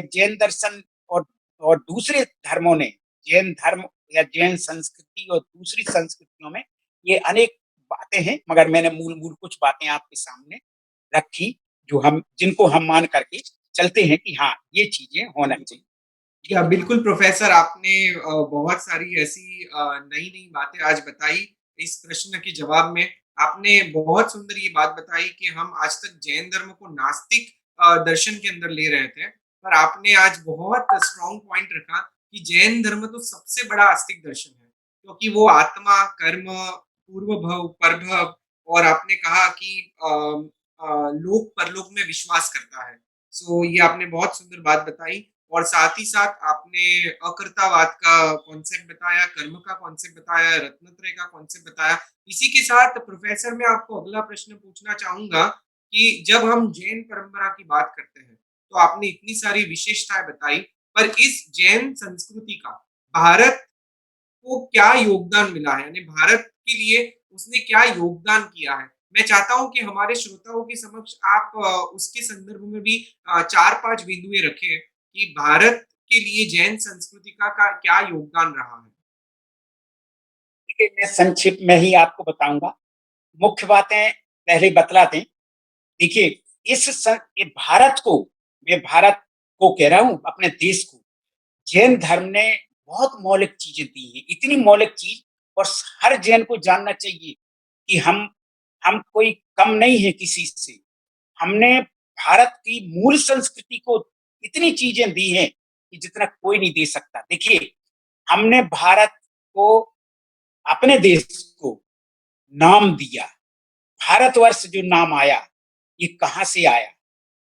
जैन दर्शन और दूसरे धर्मों ने, जैन धर्म या जैन संस्कृति और दूसरी संस्कृतियों में ये अनेक बातें हैं, मगर मैंने मूल मूल कुछ बातें आपके सामने रखी जो जिनको हम मान करके चलते हैं कि हाँ ये चीजें होना चाहिए। या बिल्कुल प्रोफेसर, आपने बहुत सारी ऐसी नई नई बातें आज बताई इस प्रश्न के जवाब में। आपने बहुत सुंदर ये बात बताई कि हम आज तक जैन धर्म को नास्तिक दर्शन के अंदर ले रहे थे, पर आपने आज बहुत स्ट्रॉन्ग पॉइंट रखा कि जैन धर्म तो सबसे बड़ा आस्तिक दर्शन है, क्योंकि वो आत्मा, कर्म, पूर्व भव, परभव, और आपने कहा कि लोक परलोक में विश्वास करता है। सो ये आपने बहुत सुंदर बात बताई, और साथ ही साथ आपने अकर्तावाद का कॉन्सेप्ट बताया, कर्म का कॉन्सेप्ट बताया, रत्नत्रय का कॉन्सेप्ट बताया। इसी के साथ प्रोफेसर, मैं आपको अगला प्रश्न पूछना चाहूँगा कि जब हम जैन परंपरा की बात करते हैं, तो आपने इतनी सारी विशेषताएँ बताई, पर इस जैन संस्कृति का भारत को क्या योगदान मिला है? यानी भारत के लिए उसने क्या योगदान किया है? मैं चाहता हूँ कि हमारे श्रोताओं के समक्ष आप उसके संदर्भ में भी 4-5 बिंदुएँ रखें कि भारत के लिए जैन संस्कृति का क्या योगदान रहा है? देखिए, मैं संक्षिप्त में ही आपको बताऊंगा, मुख्य बातें पहले बतला दें। देखिए, ये भारत को, मैं भारत को कह रहा हूँ, अपने देश को, जैन धर्म ने बहुत मौलिक चीजें दी है, इतनी मौलिक चीज। और हर जैन को जानना चाहिए कि हम कोई कम नहीं है किसी से। हमने भारत की मूल संस्कृति को इतनी चीजें दी हैं कि जितना कोई नहीं दे सकता। देखिए, हमने भारत को, अपने देश को नाम दिया। भारतवर्ष जो नाम आया, ये कहां से आया?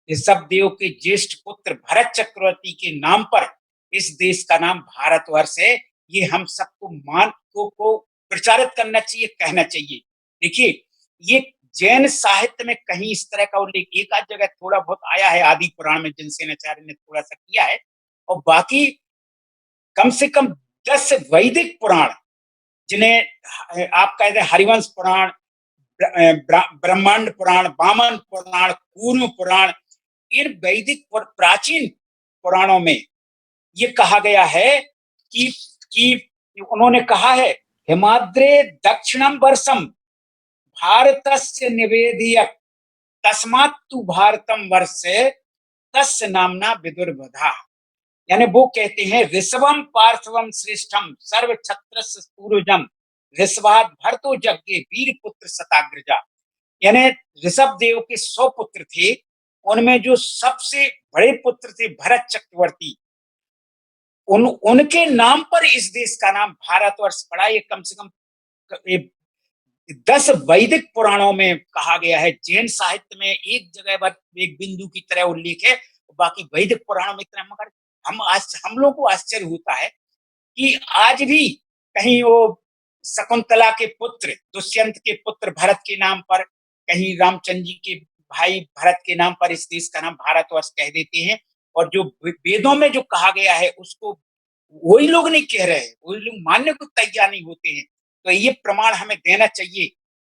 ऋषभ देव के ज्येष्ठ पुत्र भरत चक्रवर्ती के नाम पर इस देश का नाम भारतवर्ष है। ये हम सबको को प्रचारित करना चाहिए, कहना चाहिए। देखिए, ये जैन साहित्य में कहीं इस तरह का उल्लेख एक आध जगह थोड़ा बहुत आया है, आदि पुराण में जिनसेनाचार्य ने थोड़ा सा किया है, और बाकी कम से कम 10 वैदिक पुराण, जिन्हें आप कहते हैं हरिवंश पुराण, ब्रह्मांड पुराण, वामन पुराण, कूर्म पुराण, इन वैदिक प्राचीन पुराणों में ये कहा गया है कि उन्होंने कहा है, हिमाद्रे दक्षिणम वर्षम भारतस्य निवेदयत् तस्मात् तु भारतम वर्षे तस्य नामना विदुर्बधा। यानी वो कहते हैं, ऋषभम पार्थिवम श्रेष्ठम सर्व छत्रस्य पूर्वजम ऋषभात भरतो जज्ञे वीर पुत्र शताग्रजा। यानी ऋषभ देव के 100 पुत्र थे, उनमें जो सबसे बड़े पुत्र थे भरत चक्रवर्ती, उनके नाम पर इस देश का नाम भारतवर्ष पड़ा। ये कम से कम 10 वैदिक पुराणों में कहा गया है। जैन साहित्य में एक जगह पर एक बिंदु की तरह उल्लेख है, बाकी वैदिक पुराणों में इतना। मगर हम लोगों को आश्चर्य होता है कि आज भी कहीं वो शकुंतला के पुत्र दुष्यंत के पुत्र भरत के नाम पर, कहीं रामचंद्र जी के भाई भरत के नाम पर इस देश का नाम भारतवर्ष कह देते हैं। और जो वेदों में जो कहा गया है उसको वही लोग नहीं कह रहे हैं, वही लोग मानने को तैयार नहीं होते हैं। तो ये प्रमाण हमें देना चाहिए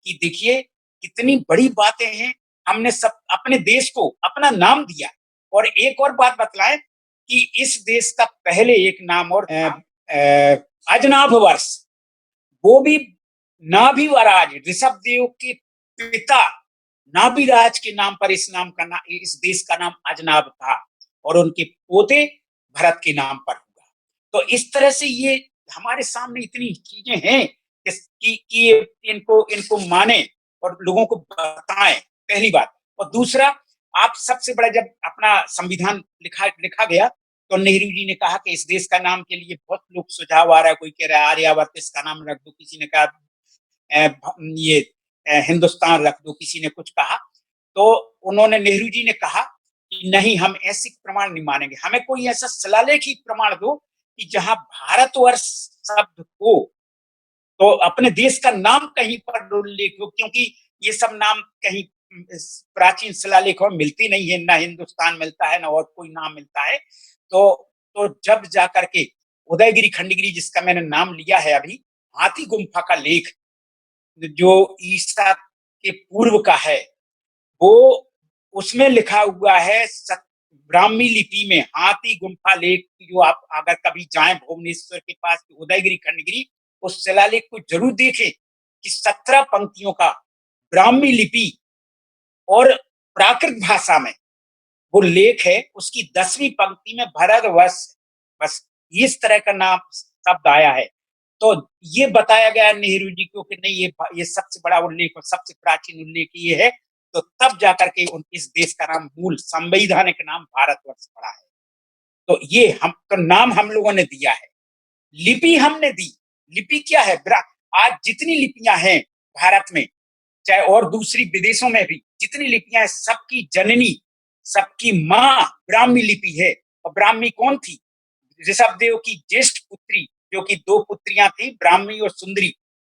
कि देखिए कितनी बड़ी बातें हैं। हमने सब अपने देश को अपना नाम दिया। और एक और बात बतलाएं कि इस देश का पहले एक नाम और अजनाभ वर्ष, वो भी नाभिवराज ऋषभ देव के पिता नाभिराज के नाम पर इस देश का नाम अजनाभ था और उनके पोते भरत के नाम पर हुआ। तो इस तरह से ये हमारे सामने इतनी चीजें हैं कि इनको इनको माने और लोगों को बताएं, पहली बात। और दूसरा, आप सबसे बड़ा जब अपना संविधान लिखा गया तो नेहरू जी ने कहा कि इस देश का नाम के लिए बहुत लोग सुझाव आ रहा है, कोई कह रहा है आर्यावर्त इसका नाम रख दो, किसी ने कहा ये हिंदुस्तान रख दो, किसी ने कुछ कहा। तो उन्होंने नेहरू जी ने कहा कि नहीं, हम ऐसे प्रमाण नहीं मानेंगे, हमें कोई ऐसा शिलालेखी प्रमाण दो कि जहां भारतवर्ष शब्द हो तो अपने देश का नाम कहीं पर उल्लेख हो, क्योंकि ये सब नाम कहीं प्राचीन शिलालेखों में मिलती नहीं है, ना हिंदुस्तान मिलता है ना और कोई नाम मिलता है। तो जब जाकर के उदयगिरी खंडगिरी जिसका मैंने नाम लिया है अभी, हाथी गुम्फा का लेख जो ईसा के पूर्व का है, वो उसमें लिखा हुआ है ब्राह्मी लिपि में, हाथी गुम्फा लेख। जो आप अगर कभी जाएं भुवनेश्वर के पास उदयगिरी खंडगिरी, उस शिलालेख को जरूर देखें कि 17 पंक्तियों का ब्राह्मी लिपि और प्राकृत भाषा में वो लेख है। उसकी 10वीं पंक्ति में भारतवर्ष, बस इस तरह का नाम शब्द आया है। तो ये बताया गया नेहरू जी को कि नहीं, ये सबसे बड़ा उल्लेख और सबसे प्राचीन उल्लेख ये है। तो तब जाकर के इस देश का नाम मूल संवैधानिक नाम भारतवर्ष पड़ा है। तो ये हम तो नाम हम लोगों ने दिया है, लिपि हमने दी। लिपि क्या है? आज जितनी लिपियां हैं भारत में, चाहे और दूसरी विदेशों में भी जितनी लिपियां हैं, सबकी जननी, सबकी माँ ब्राह्मी लिपि है। और ब्राह्मी कौन थी? ऋषभ देव की ज्येष्ठ पुत्री, जो कि 2 पुत्रियां थी, ब्राह्मी और सुंदरी।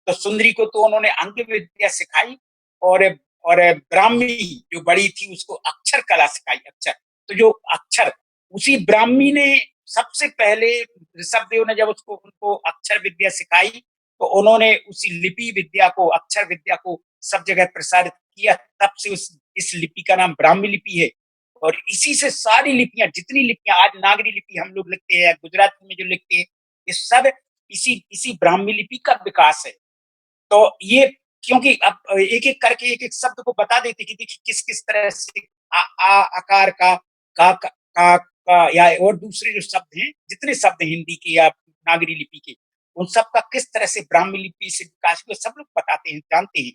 तो सुंदरी को तो उन्होंने अंक विद्या सिखाई और ब्राह्मी जो बड़ी थी उसको अक्षर कला सिखाई, अक्षर। तो जो अक्षर, उसी ब्राह्मी ने सबसे पहले ऋषभ देव ने जब उनको अक्षर विद्या सिखाई, तो उन्होंने उसी लिपि विद्या को, अक्षर विद्या को सब जगह प्रसारित किया। तब से इस लिपि का नाम ब्राह्मी लिपि है। और इसी से सारी लिपियां, जितनी लिपियां आज नागरी लिपि हम लोग लिखते हैं, गुजराती में जो लिखते हैं, ये सब इसी ब्राह्मी लिपि का विकास है। तो ये क्योंकि अब एक एक करके एक एक शब्द को बता देते कि देखिए किस किस तरह से आकार का या और दूसरे जो शब्द हैं, जितने शब्द हिंदी के या नागरी लिपि के, उन सब का किस तरह से ब्राह्मी लिपि से विकास हुआ, सब लोग बताते हैं, जानते हैं।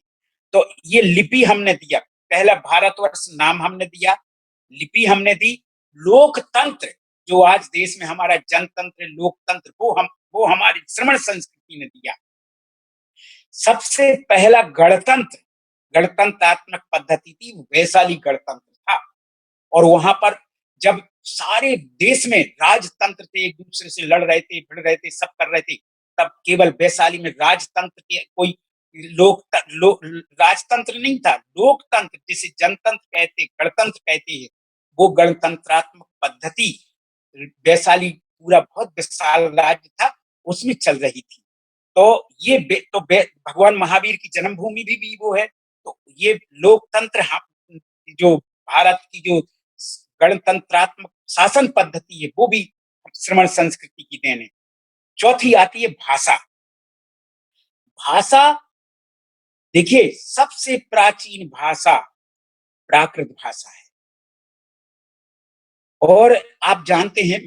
तो ये लिपि हमने दिया, पहला भारतवर्ष नाम हमने दिया, लिपि हमने दी, लोकतंत्र जो आज देश में हमारा जनतंत्र, लोकतंत्र, वो हमारी श्रमण संस्कृति ने दिया। सबसे पहला गणतंत्र, गणतंत्रात्मक पद्धति थी, वैशाली गणतंत्र था। और वहां पर जब सारे देश में राजतंत्र थे, एक दूसरे से लड़ रहे थे, भिड़ रहे थे, सब कर रहे थे, तब केवल वैशाली में राजतंत्र के कोई राजतंत्र नहीं था, लोकतंत्र जिसे जनतंत्र कहते, गणतंत्र कहते हैं, वो गणतंत्रात्मक पद्धति वैशाली पूरा बहुत विशाल राज्य था, उसमें चल रही थी। तो ये भगवान महावीर की जन्मभूमि भी वो है। तो ये लोकतंत्र जो भारत की जो गणतंत्रात्मक शासन पद्धति है, वो भी श्रमण संस्कृति की देन है। चौथी आती है भाषा। भाषा देखिए, सबसे प्राचीन भाषा प्राकृत भाषा है। और आप जानते हैं,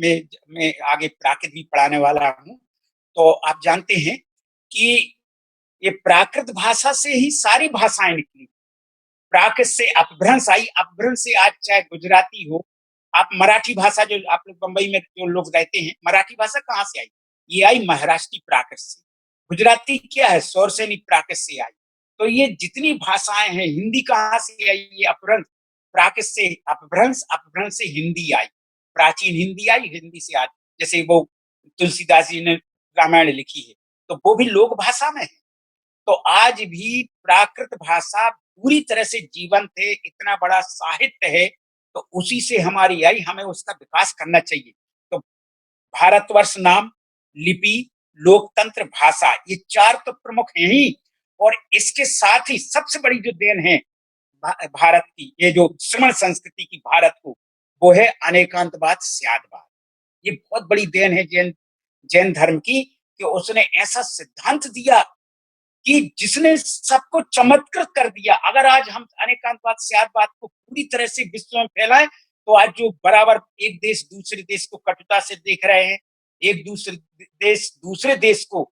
मैं आगे प्राकृत भी पढ़ाने वाला हूं, तो आप जानते हैं कि ये प्राकृत भाषा से ही सारी भाषाएं निकली। प्राकृत से अपभ्रंश आई, अपभ्रंश से आज चाहे गुजराती हो, आप मराठी भाषा, जो आप लोग बंबई में जो लोग रहते हैं, मराठी भाषा कहाँ से आई? ये आई महाराष्ट्री प्राकृत से। गुजराती क्या है? सौरसेनी प्राकृत से आई। तो ये जितनी भाषाएं हैं, हिंदी कहाँ से आई? ये अपभ्रंश, प्राकृत से अपभ्रंश, अपभ्रंश से हिंदी आई, प्राचीन हिंदी आई, हिंदी से आज, जैसे वो तुलसीदास जी ने रामायण लिखी है, तो वो भी लोक भाषा में है। तो आज भी प्राकृत भाषा पूरी तरह से जीवंत है, इतना बड़ा साहित्य है, तो उसी से हमारी आई, हमें उसका विकास करना चाहिए। तो भारतवर्ष नाम, लिपि, लोकतंत्र, भाषा, ये 4 तो प्रमुख हैं ही, और इसके साथ ही सबसे बड़ी जो देन है भारत की, ये जो श्रमण संस्कृति की भारत को, वो है अनेकांतवाद, स्यादवाद। ये बहुत बड़ी देन है जैन जैन धर्म की, कि उसने ऐसा सिद्धांत दिया कि जिसने सबको चमत्कृत कर दिया। अगर आज हम अनेकांतवाद, स्यादवाद को पूरी तरह से विश्व में फैलाएं, तो आज जो बराबर एक देश दूसरे देश को कटुता से देख रहे हैं, एक दूसरे देश को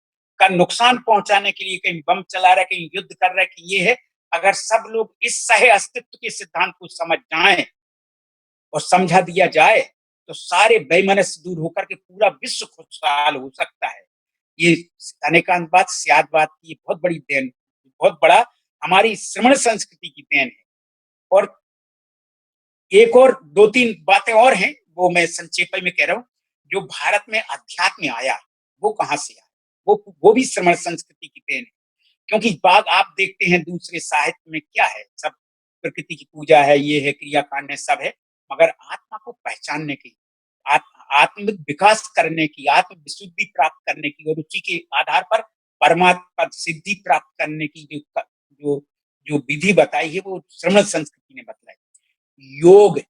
का नुकसान पहुंचाने के लिए कहीं बम चला रहा है, कहीं युद्ध कर रहा है, कि ये है, अगर सब लोग इस सह अस्तित्व के सिद्धांत को समझ जाएं और समझा दिया जाए, तो सारे वैमनस्य दूर होकर के पूरा विश्व खुशहाल हो सकता है। ये अनेकांतवाद, स्यादवाद की बहुत बड़ी देन, बहुत बड़ा हमारी श्रमण संस्कृति की देन है। और एक और 2-3 बातें और हैं, वो मैं संक्षेप में कह रहा हूँ। जो भारत में अध्यात्म आया, वो कहाँ से आया? वो भी श्रमण संस्कृति की देन है। क्योंकि बाग आप देखते हैं दूसरे साहित्य में क्या है, सब प्रकृति की पूजा है, ये है, क्रियाकांड है, सब है, मगर आत्मा को पहचानने की, आत्मिक विकास करने की, आत्म विशुद्धि प्राप्त करने की, और उसी के आधार पर परमात्मा सिद्धि प्राप्त करने की जो जो विधि बताई है, वो श्रमण संस्कृति ने बताई। योग,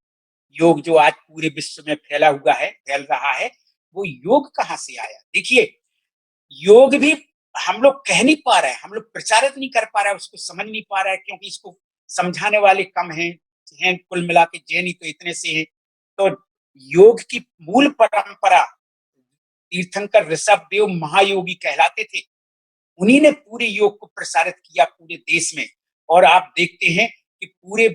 योग जो आज पूरे विश्व में फैल रहा है, वो योग कहाँ से आया? देखिए, योग भी हम लोग कह नहीं पा रहे हैं, हम लोग प्रचारित नहीं कर पा रहे हैं, उसको समझ नहीं पा रहे हैं, क्योंकि इसको समझाने वाले कम हैं कुल मिला के जैन ही तो इतने से हैं। तो योग की मूल परंपरा तीर्थंकर ऋषभ देव महायोगी कहलाते थे, उन्हीं ने पूरे योग को प्रसारित किया पूरे देश में। और आप देखते हैं कि पूरे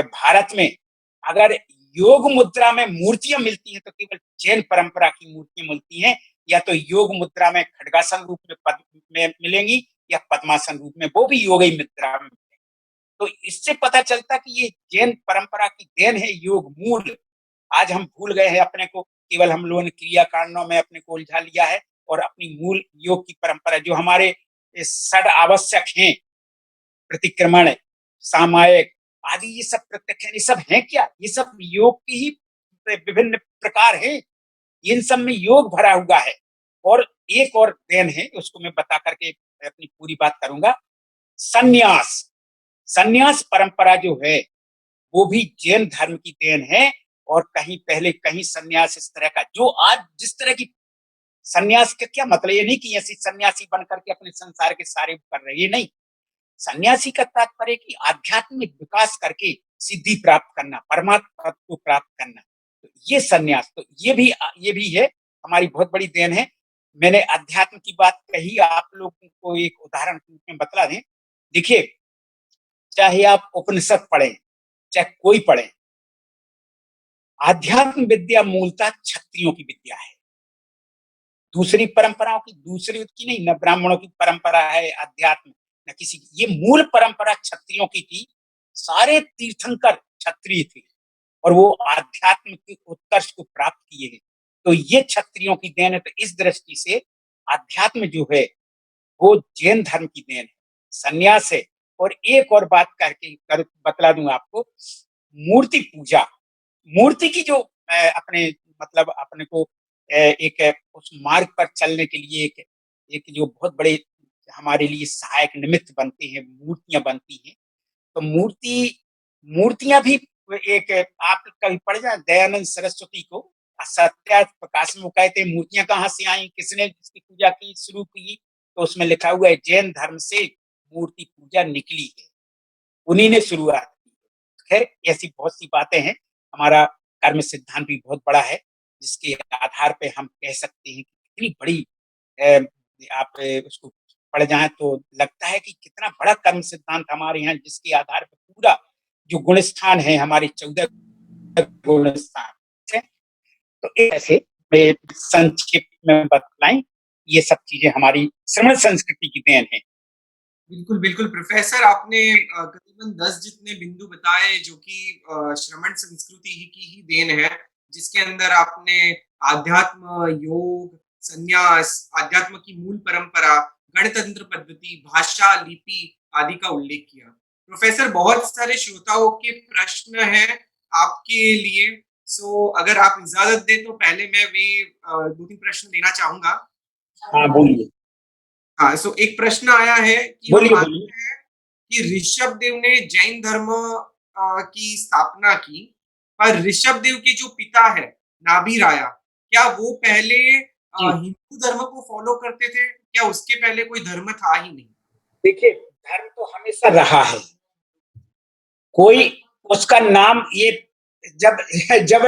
भारत में अगर योग मुद्रा में मूर्तियां मिलती हैं, तो केवल जैन परंपरा की मूर्तियां मिलती हैं, या तो योग मुद्रा में खड्गासन रूप में पद में मिलेंगी, या पद्मासन रूप में, वो भी योग मुद्रा में। तो इससे पता चलता कि ये जैन परंपरा की देन है योग मूल। आज हम भूल गए हैं अपने को, केवल हम लोगों ने क्रिया कांडों में अपने को उलझा लिया है, और अपनी मूल योग की परंपरा जो हमारे षड आवश्यक हैं, प्रतिक्रमण, सामायिक आदि, ये सब प्रत्यक्ष है, ये सब है क्या? ये सब योग की ही विभिन्न प्रकार हैं, इन सब में योग भरा हुआ है। और एक और देन है, उसको मैं बता करके अपनी पूरी बात करूंगा। संन्यास, संन्यास परंपरा जो है, वो भी जैन धर्म की देन है। और कहीं पहले कहीं संन्यास इस तरह का, जो आज जिस तरह की संन्यास का क्या मतलब, ये नहीं कि ऐसी सन्यासी बन करके अपने संसार के सारे कर रहे, ये नहीं। सन्यासी का तात्पर्य कि आध्यात्मिक विकास करके सिद्धि प्राप्त करना, परमात्मा को प्राप्त करना, तो ये सन्यास, तो ये भी है, हमारी बहुत बड़ी देन है। मैंने अध्यात्म की बात कही, आप लोगों को एक उदाहरण के रूप में बतला दें। देखिए, चाहे आप उपनिषद पढ़ें, चाहे कोई पढ़े, आध्यात्म विद्या मूलतः क्षत्रियों की विद्या है, दूसरी परंपराओं की, दूसरी की नहीं, न ब्राह्मणों की परंपरा है अध्यात्म, न किसी की। ये मूल परंपरा क्षत्रियों की थी, सारे तीर्थंकर क्षत्रिय थे, और वो आध्यात्म के उत्कर्ष को प्राप्त किए हैं। तो ये क्षत्रियों की देन है। तो इस दृष्टि से अध्यात्म जो है, वो जैन धर्म की देन है, संन्यास है। और एक और बात बतला दूं आपको, मूर्ति पूजा, मूर्ति की जो अपने मतलब अपने को एक उस मार्ग पर चलने के लिए एक एक जो बहुत बड़े हमारे लिए सहायक निमित्त बनते हैं, मूर्तियां बनती हैं। तो मूर्तियां भी एक, आप कभी पढ़ जाए दयानंद सरस्वती को सत्या प्रकाश में, वो कहते हैं मूर्तियां कहाँ से आई, किसने इसकी पूजा की, शुरू की, तो उसमें लिखा हुआ है जैन धर्म से मूर्ति पूजा निकली है, उन्हीं ने शुरुआत की। खैर, ऐसी बहुत सी बातें हैं। हमारा कर्म सिद्धांत भी बहुत बड़ा है, जिसके आधार पे हम कह सकते हैं कि कितनी बड़ी आप उसको पढ़ जाए तो लगता है कि कितना बड़ा कर्म सिद्धांत हमारे यहाँ, जिसके आधार पर पूरा जो गुण स्थान है, हमारे 14 गुण स्थान है। तो ऐसे मैं संक्षेप में बतलाएं, ये सब चीजें हमारी श्रमण संस्कृति की देन है। बिल्कुल, बिल्कुल प्रोफ़ेसर, आपने करीबन 10 जितने बिंदु बताए जो कि श्रमण संस्कृति ही की ही देन है, जिसके अंदर आपने आध्यात्म, योग, संन्यास, आध्यात्म की मूल परंपरा, गणतंत्र पद्धति, भाषा, लिपि आदि का उल्लेख किया। प्रोफेसर, बहुत सारे श्रोताओं के प्रश्न हैं आपके लिए। सो अगर आप इजाजत दें तो पहले मैं वे 2-3 प्रश्न लेना चाहूंगा। हाँ, बोलिए। हाँ, सो एक प्रश्न आया है कि हम बोलिए, बोलिए। मानते हैं कि ऋषभ देव ने जैन धर्म की स्थापना की, पर ऋषभ देव के जो पिता है नाभि राया, क्या वो पहले जी, हिंदू धर्म को फॉलो करते थे? क्या उसके पहले कोई धर्म था ही नहीं? देखिए, धर्म तो हमेशा रहा है। कोई उसका नाम ये जब जब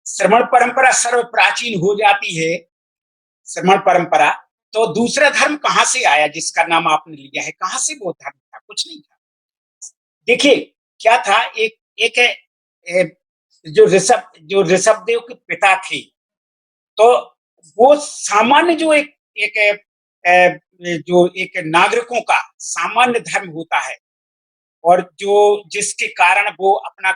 श्रमण परंपरा सर्व प्राचीन हो जाती है, श्रमण परंपरा, तो दूसरा धर्म कहाँ से आया जिसका नाम आपने लिया है? कहाँ से वो धर्म था? कुछ नहीं था। देखिए, क्या था, एक एक ए, जो ऋषभ देव के पिता थे, तो वो सामान्य जो एक जो एक नागरिकों का सामान्य धर्म होता है, और जो जिसके कारण वो अपना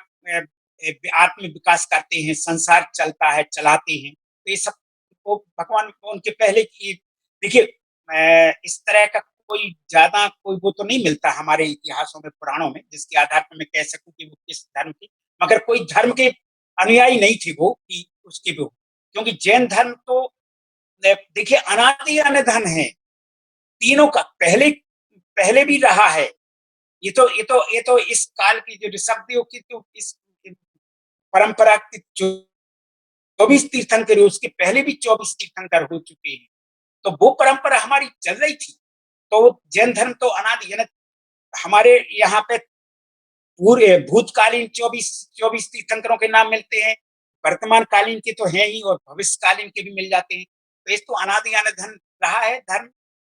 आत्म विकास करते हैं, संसार चलता है, चलाते हैं, तो ये सब वो भगवान को उनके पहले की। देखिए, इस तरह का कोई ज्यादा कोई वो तो नहीं मिलता हमारे इतिहासों में, पुराणों में, जिसके आधार पर मैं कह सकूं कि वो किस धर्म के, मगर कोई धर्म के अनुयायी नहीं थे वो कि उसके वो, क्योंकि जैन धर्म तो देखिए अनादि अनधन है, तीनों का पहले पहले भी रहा है। ये तो इस काल की जो ऋषभदेव की जो इस परंपरा की जो 24 तीर्थंकर, उसके पहले भी 24 तीर्थंकर हो चुके हैं, तो वो परंपरा हमारी चल रही थी। तो जैन धर्म तो अनादि, यानी हमारे यहाँ पे पूरे भूतकालीन 24 तीर्थंकरों के नाम मिलते हैं, वर्तमान कालीन के तो हैं ही, और भविष्यकालीन के भी मिल जाते हैं। तो इस तो अनादि अनधन रहा है धर्म,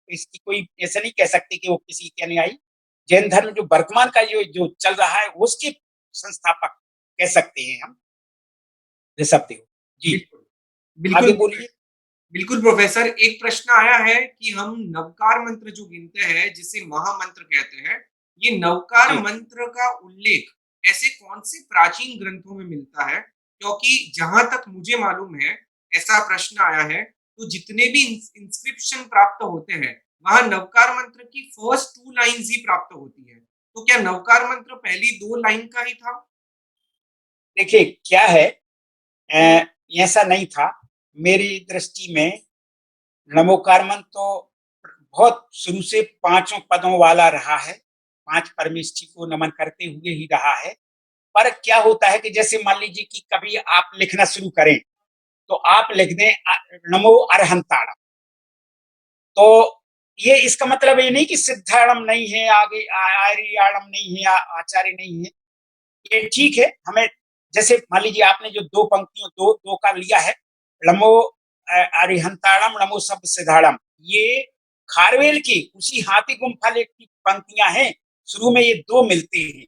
इसकी कोई ऐसा नहीं कह सकते कि वो किसी के अनुयायी। जैन धर्म जो वर्तमान का जो जो चल रहा है, उसके संस्थापक कह सकते हैं हम ऋषभ देव जी। बिल्कुल, आगे बिल्कुल, बोलिए। बिल्कुल प्रोफेसर। एक प्रश्न आया है कि हम नवकार मंत्र जो गिनते हैं, जिसे महामंत्र कहते हैं, ये नवकार जी, मंत्र का उल्लेख ऐसे कौन से प्राचीन ग्रंथों में मिलता है? क्योंकि जहां तक मुझे मालूम है, ऐसा प्रश्न आया है, तो जितने भी इंस्क्रिप्शन प्राप्त होते हैं, वहां नवकार मंत्र की फर्स्ट 2 लाइन्स ही प्राप्त होती है। तो क्या नवकार मंत्र पहली 2 लाइन का ही था? देखिए क्या है, ऐसा नहीं था मेरी दृष्टि में। नमोकार मंत्र तो बहुत शुरू से पांचों पदों वाला रहा है, पांच परमेष्ठी को नमन करते हुए ही रहा है। पर क्या होता है कि जैसे मान लीजिए कि कभी आप लिखना शुरू करें, तो आप लिख दें नमो अरहंताणम, तो ये इसका मतलब ये नहीं कि सिद्धाणम नहीं है, आगे आर्याणम नहीं है, आचार्य नहीं है। ये ठीक है, हमें जैसे मान लीजिए आपने जो दो पंक्तियों दो दो का लिया है, नमो अरिहंताणम नमो सब सिद्धाणम, ये खारवेल की उसी हाथी गुम्फा लेख की पंक्तियां हैं। शुरू में ये दो मिलते हैं,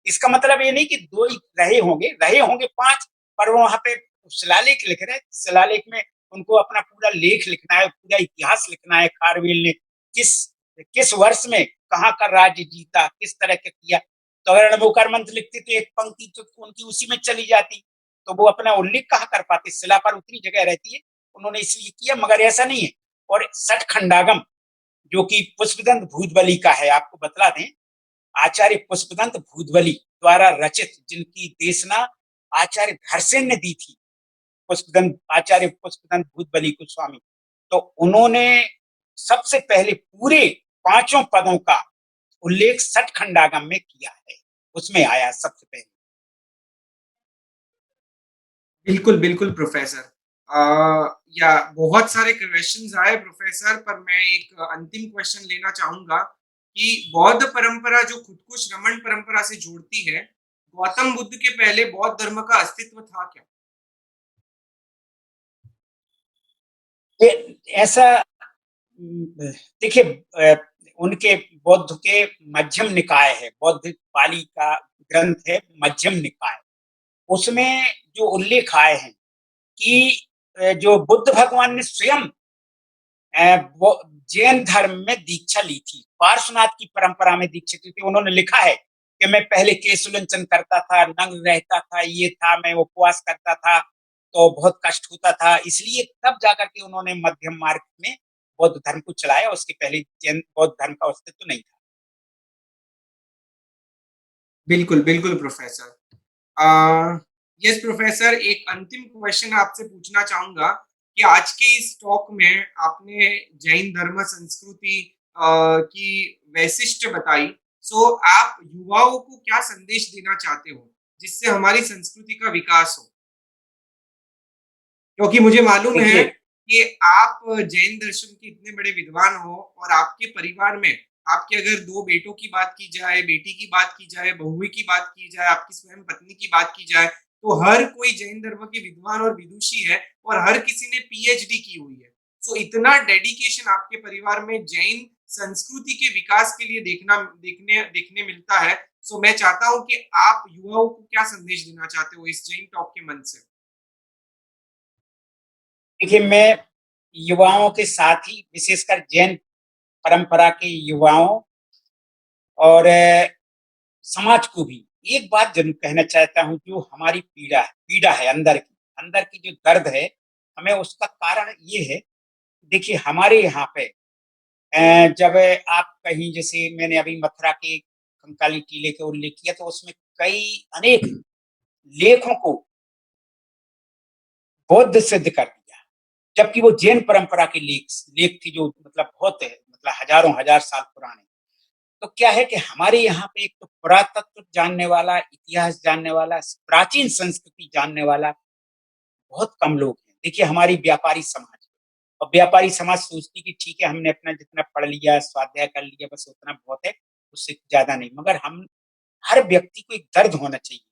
इसका मतलब ये नहीं कि दो ही रहे होंगे पांच, पर वो वहां पे शिलालेख लिख रहे हैं। शिलालेख में उनको अपना पूरा लेख लिखना है, पूरा इतिहास लिखना है, खारवेल ने किस किस वर्ष में कहाँ का राज्य जीता, किस तरह का किया। तो अगर नमोकार मंत्र लिखते तो एक पंक्ति तो उनकी उसी में चली जाती, तो वो अपना उल्लेख कहाँ कर पाते, शिला पर उतनी जगह रहती है, उन्होंने इसलिए किया, मगर ऐसा नहीं है। और सठ खंडागम जो कि पुष्पदंत भूतबली का है, आपको बतला दें, आचार्य पुष्पदंत भूतबली द्वारा रचित, जिनकी देशना आचार्य धरसेन ने दी थी, पुष्पदंत आचार्य पुष्पदंत भूतबली गोस्वामी, तो उन्होंने सबसे पहले पूरे पांचों पदों का उल्लेख सठ खंडागम में किया है, उसमें आया सबसे पहले। बिल्कुल, बिल्कुल प्रोफ़ेसर। या बहुत सारे क्वेश्चन्स आए प्रोफ़ेसर, पर मैं एक अंतिम क्वेश्चन लेना चाहूँगा कि बौद्ध परंपरा जो खुद को श्रमण परंपरा से जोड़ती है, गौतम बुद्ध के पहले बौद्ध धर्म का अस्तित्व था क्या? ऐसा देखिए, उनके बौद्ध के मध्यम निकाय है, बौद्ध पाली का ग्रंथ है मध्यम निकाय, उसमें जो उल्लेख आए हैं कि जो बुद्ध भगवान ने स्वयं वो जैन धर्म में दीक्षा ली थी, पार्श्वनाथ की परंपरा में दीक्षा ली थी। उन्होंने लिखा है कि मैं पहले केशुलंचन करता था, नंग रहता था, ये था, मैं उपवास करता था, तो बहुत कष्ट होता था, इसलिए तब जाकर के उन्होंने मध्यम मार्ग में बौद्ध धर्म को चलाया, उसके पहले जैन बौद्ध धर्म का अस्तित्व नहीं था। बिल्कुल, बिल्कुल प्रोफेसर। यस प्रोफेसर, एक अंतिम क्वेश्चन आपसे पूछना चाहूँगा कि आज के इस टॉक में आपने जैन धर्म संस्कृति की वैशिष्ट बताई। सो आप युवाओं को क्या संदेश देना चाहते हो, जिससे हमारी संस्कृति का विकास हो? क्योंकि मुझे मालूम है देखिए, कि आप जैन दर्शन के इतने बड़े विद्वान हो और आपके परिवार में आपके अगर 2 बेटों की बात की जाए, बेटी की बात की जाए, बहुए की बात की जाए, आपकी स्वयं पत्नी की बात की जाए, तो हर कोई जैन धर्म के विद्वान और विदुषी है और हर किसी ने पीएचडी की हुई है। सो इतना डेडिकेशन आपके परिवार में जैन संस्कृति के विकास के लिए देखने देखने मिलता है। सो मैं चाहता हूँ कि आप युवाओं को क्या संदेश देना चाहते हो इस जैन टॉक के मंच से? देखिए मैं युवाओं के साथ ही विशेषकर जैन परंपरा के युवाओं और समाज को भी एक बात ज़रूर कहना चाहता हूँ, जो हमारी पीड़ा है अंदर की जो दर्द है, हमें उसका कारण ये है। देखिए हमारे यहाँ पे जब आप कहीं, जैसे मैंने अभी मथुरा के कंकाली टीले का उल्लेख किया, तो उसमें कई अनेक लेखों को बौद्ध सिद्ध कर दिया, जबकि वो जैन परंपरा के लेख थे, जो मतलब बहुत है, मतलब हजारों हजार साल पुराने। तो क्या है कि हमारे यहाँ पे एक तो पुरातत्व जानने वाला, इतिहास जानने वाला, प्राचीन संस्कृति जानने वाला बहुत कम लोग हैं। देखिए हमारी व्यापारी समाज, और व्यापारी समाज सोचती कि ठीक है, हमने अपना जितना पढ़ लिया, स्वाध्याय कर लिया, बस उतना बहुत है, उससे ज्यादा नहीं। मगर हम हर व्यक्ति को एक दर्द होना चाहिए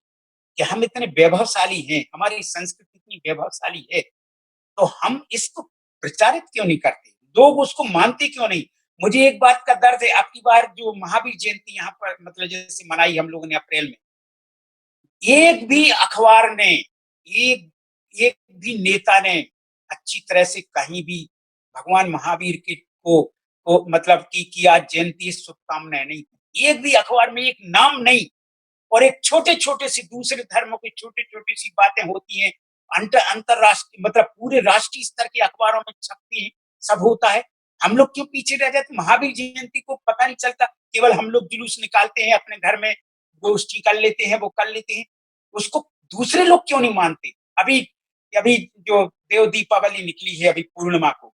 कि हम इतने वैभवशाली हैं, हमारी संस्कृति इतनी वैभवशाली है, तो हम इसको प्रचारित क्यों नहीं करते? लोग उसको मानते क्यों नहीं? मुझे एक बात का दर्द है, आपकी बार जो महावीर जयंती यहाँ पर मतलब जैसे मनाई हम लोगों ने अप्रैल में, एक भी अखबार ने, एक एक भी नेता ने अच्छी तरह से कहीं भी भगवान महावीर के को मतलब कि आज जयंती है, शुभकामनाएं नहीं। एक भी अखबार में एक नाम नहीं। और एक छोटे-छोटे सी दूसरे धर्मों की छोटी-छोटी सी बातें होती हैं, अंतरराष्ट्रीय मतलब पूरे राष्ट्रीय स्तर के अखबारों में छपती हैं, सब होता है। हम लोग क्यों पीछे रह जाते? महावीर जयंती को पता नहीं चलता, केवल हम लोग जुलूस निकालते हैं, अपने घर में गोष्ठी कर लेते हैं, वो कर लेते हैं। उसको दूसरे लोग क्यों नहीं मानते? अभी अभी जो देव दीपावली निकली है अभी पूर्णिमा को,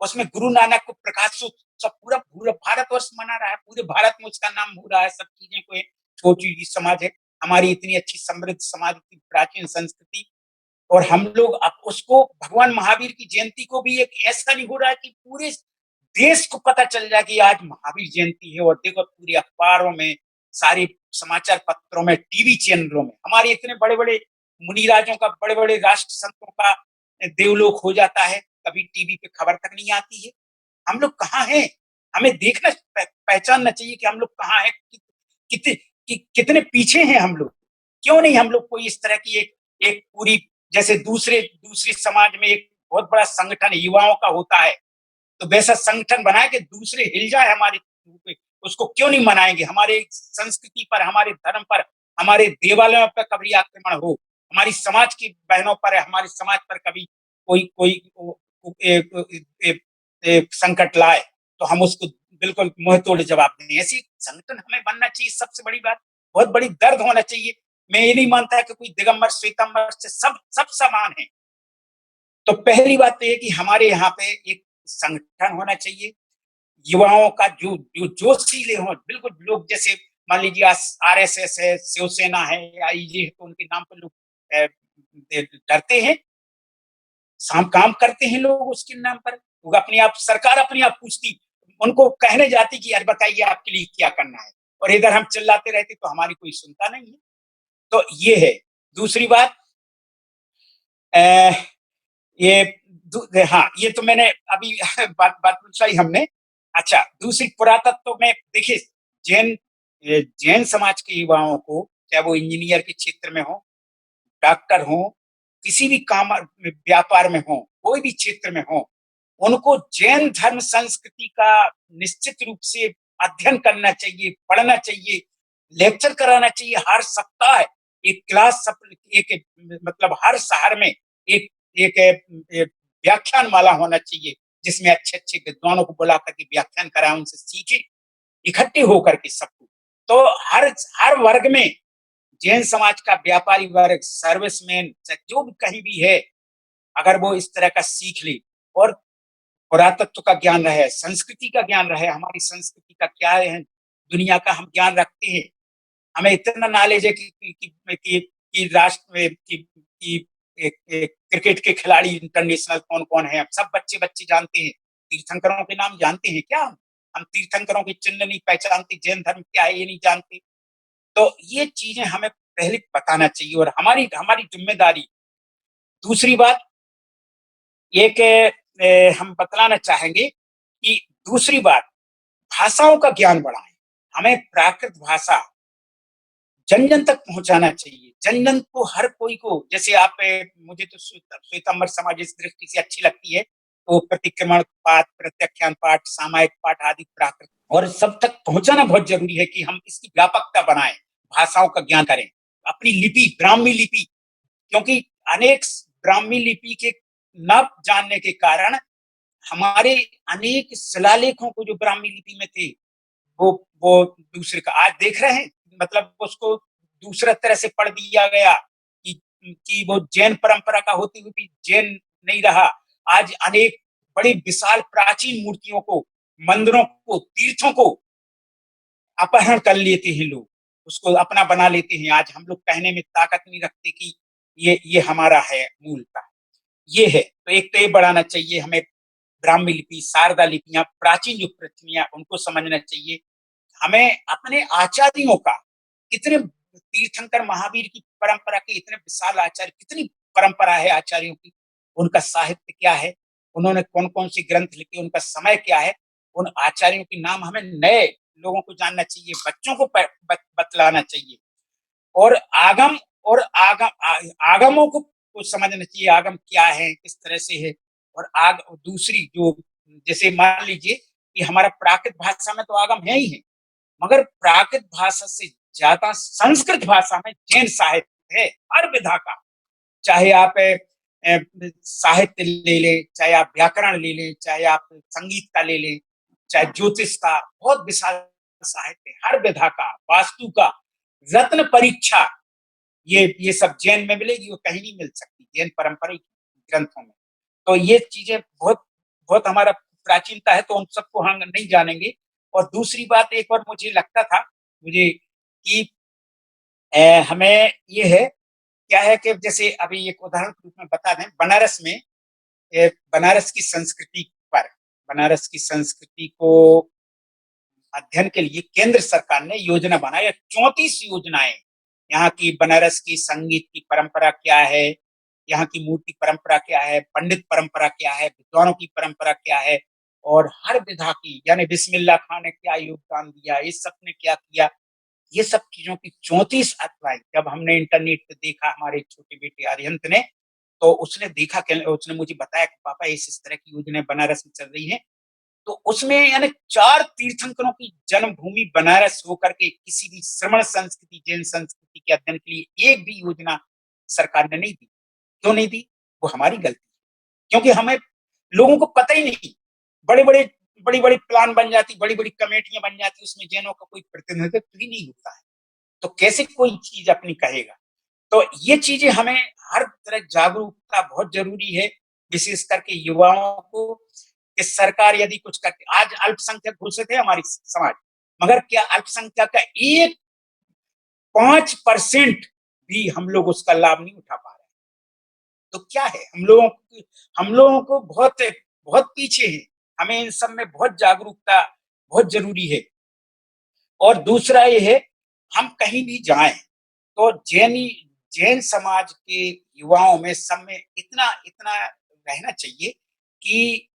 उसमें गुरु नानक को प्रकाशोत्सव पूरा पूरा भारतवर्ष मना रहा है, पूरे भारत में उसका नाम हो रहा है, सब चीजें को छोटी जी समाज है, हमारी इतनी अच्छी समृद्ध समाज, इतनी प्राचीन संस्कृति, और हम लोग अब उसको भगवान महावीर की जयंती को भी एक ऐसा नहीं हो रहा है कि पूरे देश को पता चल जाए कि आज महावीर जयंती है। और देखो पूरे अखबारों में, सारे समाचार पत्रों में, टीवी चैनलों में हमारे इतने बड़े बड़े मुनिराजों का, बड़े बड़े राष्ट्र संतों का देवलोक हो जाता है, कभी टीवी पे खबर तक नहीं आती है। हम लोग कहाँ हैं? हमें देखना, पहचानना चाहिए कि हम लोग कहाँ हैं, कितने पीछे हैं हम लोग। क्यों नहीं हम लोग कोई इस तरह की एक एक पूरी, जैसे दूसरी समाज में एक बहुत बड़ा संगठन युवाओं का होता है, तो वैसा संगठन बनाए कि दूसरे हिल जाए हमारे, उसको क्यों नहीं मनाएंगे? हमारे संस्कृति पर, हमारे धर्म पर, हमारे देवालयों पर कभी आक्रमण हो, हमारी समाज की बहनों पर, हमारे समाज पर कभी कोई कोई एक संकट लाए, तो हम उसको बिल्कुल मुंह तोड़ जवाब दें। ऐसी संगठन हमें बनना चाहिए। सबसे बड़ी बात, बहुत बड़ी दर्द होना चाहिए। मैं ये नहीं मानता कि कोई दिगंबर श्वेतंबर से सब सब समान है। तो पहली बात तो ये कि हमारे यहाँ पे एक संगठन होना चाहिए, युवाओं का जो जो जोशीले हों, बिल्कुल लोग जैसे मान लीजिए आरएसएस है, शिवसेना है, या ये, तो उनके नाम पर लोग डरते हैं, काम करते हैं लोग उसके नाम पर। लोग अपने आप, सरकार अपने आप पूछती, उनको कहने जाती कि यार बताइए आपके लिए क्या करना है, और इधर हम चिल्लाते रहते तो हमारी कोई सुनता नहीं है। तो ये है। दूसरी बात, ये हाँ, ये तो मैंने अभी बात बात पूछाई हमने। अच्छा, दूसरी पुरातत्व में देखिए, जैन जैन समाज के युवाओं को, चाहे वो इंजीनियर के क्षेत्र में हो, डॉक्टर हो, किसी भी काम व्यापार में हो, कोई भी क्षेत्र में हो, उनको जैन धर्म संस्कृति का निश्चित रूप से अध्ययन करना चाहिए, पढ़ना चाहिए, लेक्चर कराना चाहिए हर सप्ताह। एक क्लास, एक मतलब हर शहर में एक एक व्याख्यान माला होना चाहिए, जिसमें अच्छे-अच्छे विद्वानों को बुला करके व्याख्यान कराएँ, उनसे सीखें, इकट्ठे होकर के सबको। तो हर हर वर्ग में जैन समाज का व्यापारी वर्ग, सर्विसमैन, जो भी कहीं भी है, अगर वो इस तरह का सीख ले और पुरातत्व का ज्ञान रहे, संस्कृति का ज्ञान रहे, हमारी संस्कृति का क्या है, दुनिया का हम ज्ञान रखते हैं। हमें इतना नॉलेज है कि राष्ट्र में कि क्रिकेट के खिलाड़ी इंटरनेशनल कौन-कौन है, अब सब बच्चे-बच्चे जानते हैं। तीर्थंकरों के नाम जानते हैं क्या हम? हम तीर्थंकरों के चिन्ह नहीं पहचानते, जैन धर्म क्या है ये नहीं जानते। तो ये चीज़ें हमें पहले बताना चाहिए और हमारी हमारी ज़िम्मेदारी। दूसरी बात, एक हम बतलाना चाहेंगे कि दूसरी बात, भाषाओं का ज्ञान बढ़ाएँ। हमें प्राकृत भाषा जन-जन तक पहुँचाना चाहिए। जन-जन को, हर कोई को, जैसे आप मुझे तो श्वेतांबर समाज इस दृष्टि से अच्छी लगती है, तो प्रतिक्रमण पाठ, प्रत्याख्यान पाठ, सामायिक पाठ आदि प्राकृत और सब तक पहुँचाना बहुत ज़रूरी है कि हम इसकी व्यापकता बनाएँ, भाषाओं का ज्ञान करें। अपनी लिपि, ब्राह्मी लिपि, क्योंकि अनेक ब्राह्मी लिपि के न जानने के कारण हमारे अनेक शिलालेखों को जो ब्राह्मी लिपि में थे, वो वो दूसरे का आज देख रहे हैं, मतलब उसको दूसरा तरह से पढ़ दिया गया कि वो जैन परंपरा का होते हुए भी जैन नहीं रहा। आज अनेक बड़ी विशाल प्राचीन मूर्तियों को, मंदिरों को, तीर्थों को अपहरण कर लेते हैं लोग, उसको अपना बना लेते हैं। आज हम लोग कहने में ताकत नहीं रखते कि ये हमारा है मूलतः। ये है, तो एक तो ये बढ़ाना चाहिए हमें, ब्राह्मी लिपि, शारदा लिपियाँ, प्राचीन जो पृथ्वियाँ, उनको समझना चाहिए। हमें अपने आचार्यों का, कितने तीर्थंकर महावीर की परंपरा के इतने विशाल आचार्य, कितनी परंपरा है आचार्यों की, उनका साहित्य क्या है, उन्होंने कौन-कौन से ग्रंथ लिखे, उनका समय क्या है, उन आचार्यों के नाम हमें नए लोगों को जानना चाहिए, बच्चों को बतलाना चाहिए और आगम और आगमों को समझना चाहिए, आगम क्या है, किस तरह से है। और दूसरी जो, जैसे मान लीजिए कि हमारा प्राकृत भाषा में तो आगम है ही है, मगर प्राकृत भाषा से ज्यादा संस्कृत भाषा में जैन साहित्य है, हर विधा का। चाहे आप साहित्य ले लें, चाहे आप व्याकरण ले लें, चाहे आप संगीत का ले लें, चाहे ज्योतिष का, बहुत विशाल साहित्य है, हर विधा का, वास्तु का, रत्न परीक्षा, ये सब जैन में मिलेगी, वो कहीं नहीं मिल सकती जैन पारंपरिक ग्रंथों में। तो ये चीजें बहुत बहुत हमारा प्राचीनता है, तो उन सबको हम नहीं जानेंगे। और दूसरी बात एक और मुझे लगता था मुझे कि हमें ये है, क्या है कि जैसे अभी एक उदाहरण के रूप में बता दें, बनारस में बनारस की संस्कृति पर, बनारस की संस्कृति को अध्ययन के लिए केंद्र सरकार ने योजना बनाई, 34 योजनाएं। यहाँ की बनारस की संगीत की परंपरा क्या है, यहाँ की मूर्ति परंपरा क्या है, पंडित परंपरा क्या है, विद्वानों की परंपरा क्या है, और हर विधा की, यानी बिस्मिल्लाह खां ने क्या योगदान दिया, इस सब ने क्या किया, ये सब चीजों की 34 अध्याय। जब हमने इंटरनेट पे देखा, हमारे छोटे बेटे अरिहंत ने, तो उसने देखा, उसने मुझे बताया कि पापा इस तरह की योजनाएं बनारस में चल रही हैं। तो उसमें यानी 4 तीर्थंकरों की जन्मभूमि बनारस होकर के किसी भी श्रमण संस्कृति, जैन संस्कृति के अध्ययन के लिए एक भी योजना सरकार ने नहीं दी। क्यों नहीं दी? वो हमारी गलती है, क्योंकि हमें, लोगों को पता ही नहीं। बड़े-बड़े बड़ी-बड़ी प्लान बन जाती, बड़ी-बड़ी कमेटियां बन जाती, उसमें जैनों का कोई प्रतिनिधित्व ही नहीं होता है। तो कैसे कोई चीज अपनी कहेगा? तो ये चीजें हमें, हर तरह जागरूकता बहुत जरूरी है, विशेष करके युवाओं को, कि सरकार यदि कुछ करती, आज अल्पसंख्यक घोषित है हमारी समाज, मगर क्या अल्पसंख्यक का एक 5% भी हम लोग उसका लाभ नहीं उठा पा रहे। तो क्या है, हम लोगों को बहुत बहुत पीछे है। हमें इन सब में बहुत जागरूकता बहुत जरूरी है। और दूसरा ये है, हम कहीं भी जाएं तो जैन समाज के युवाओं में, सब में इतना इतना रहना चाहिए कि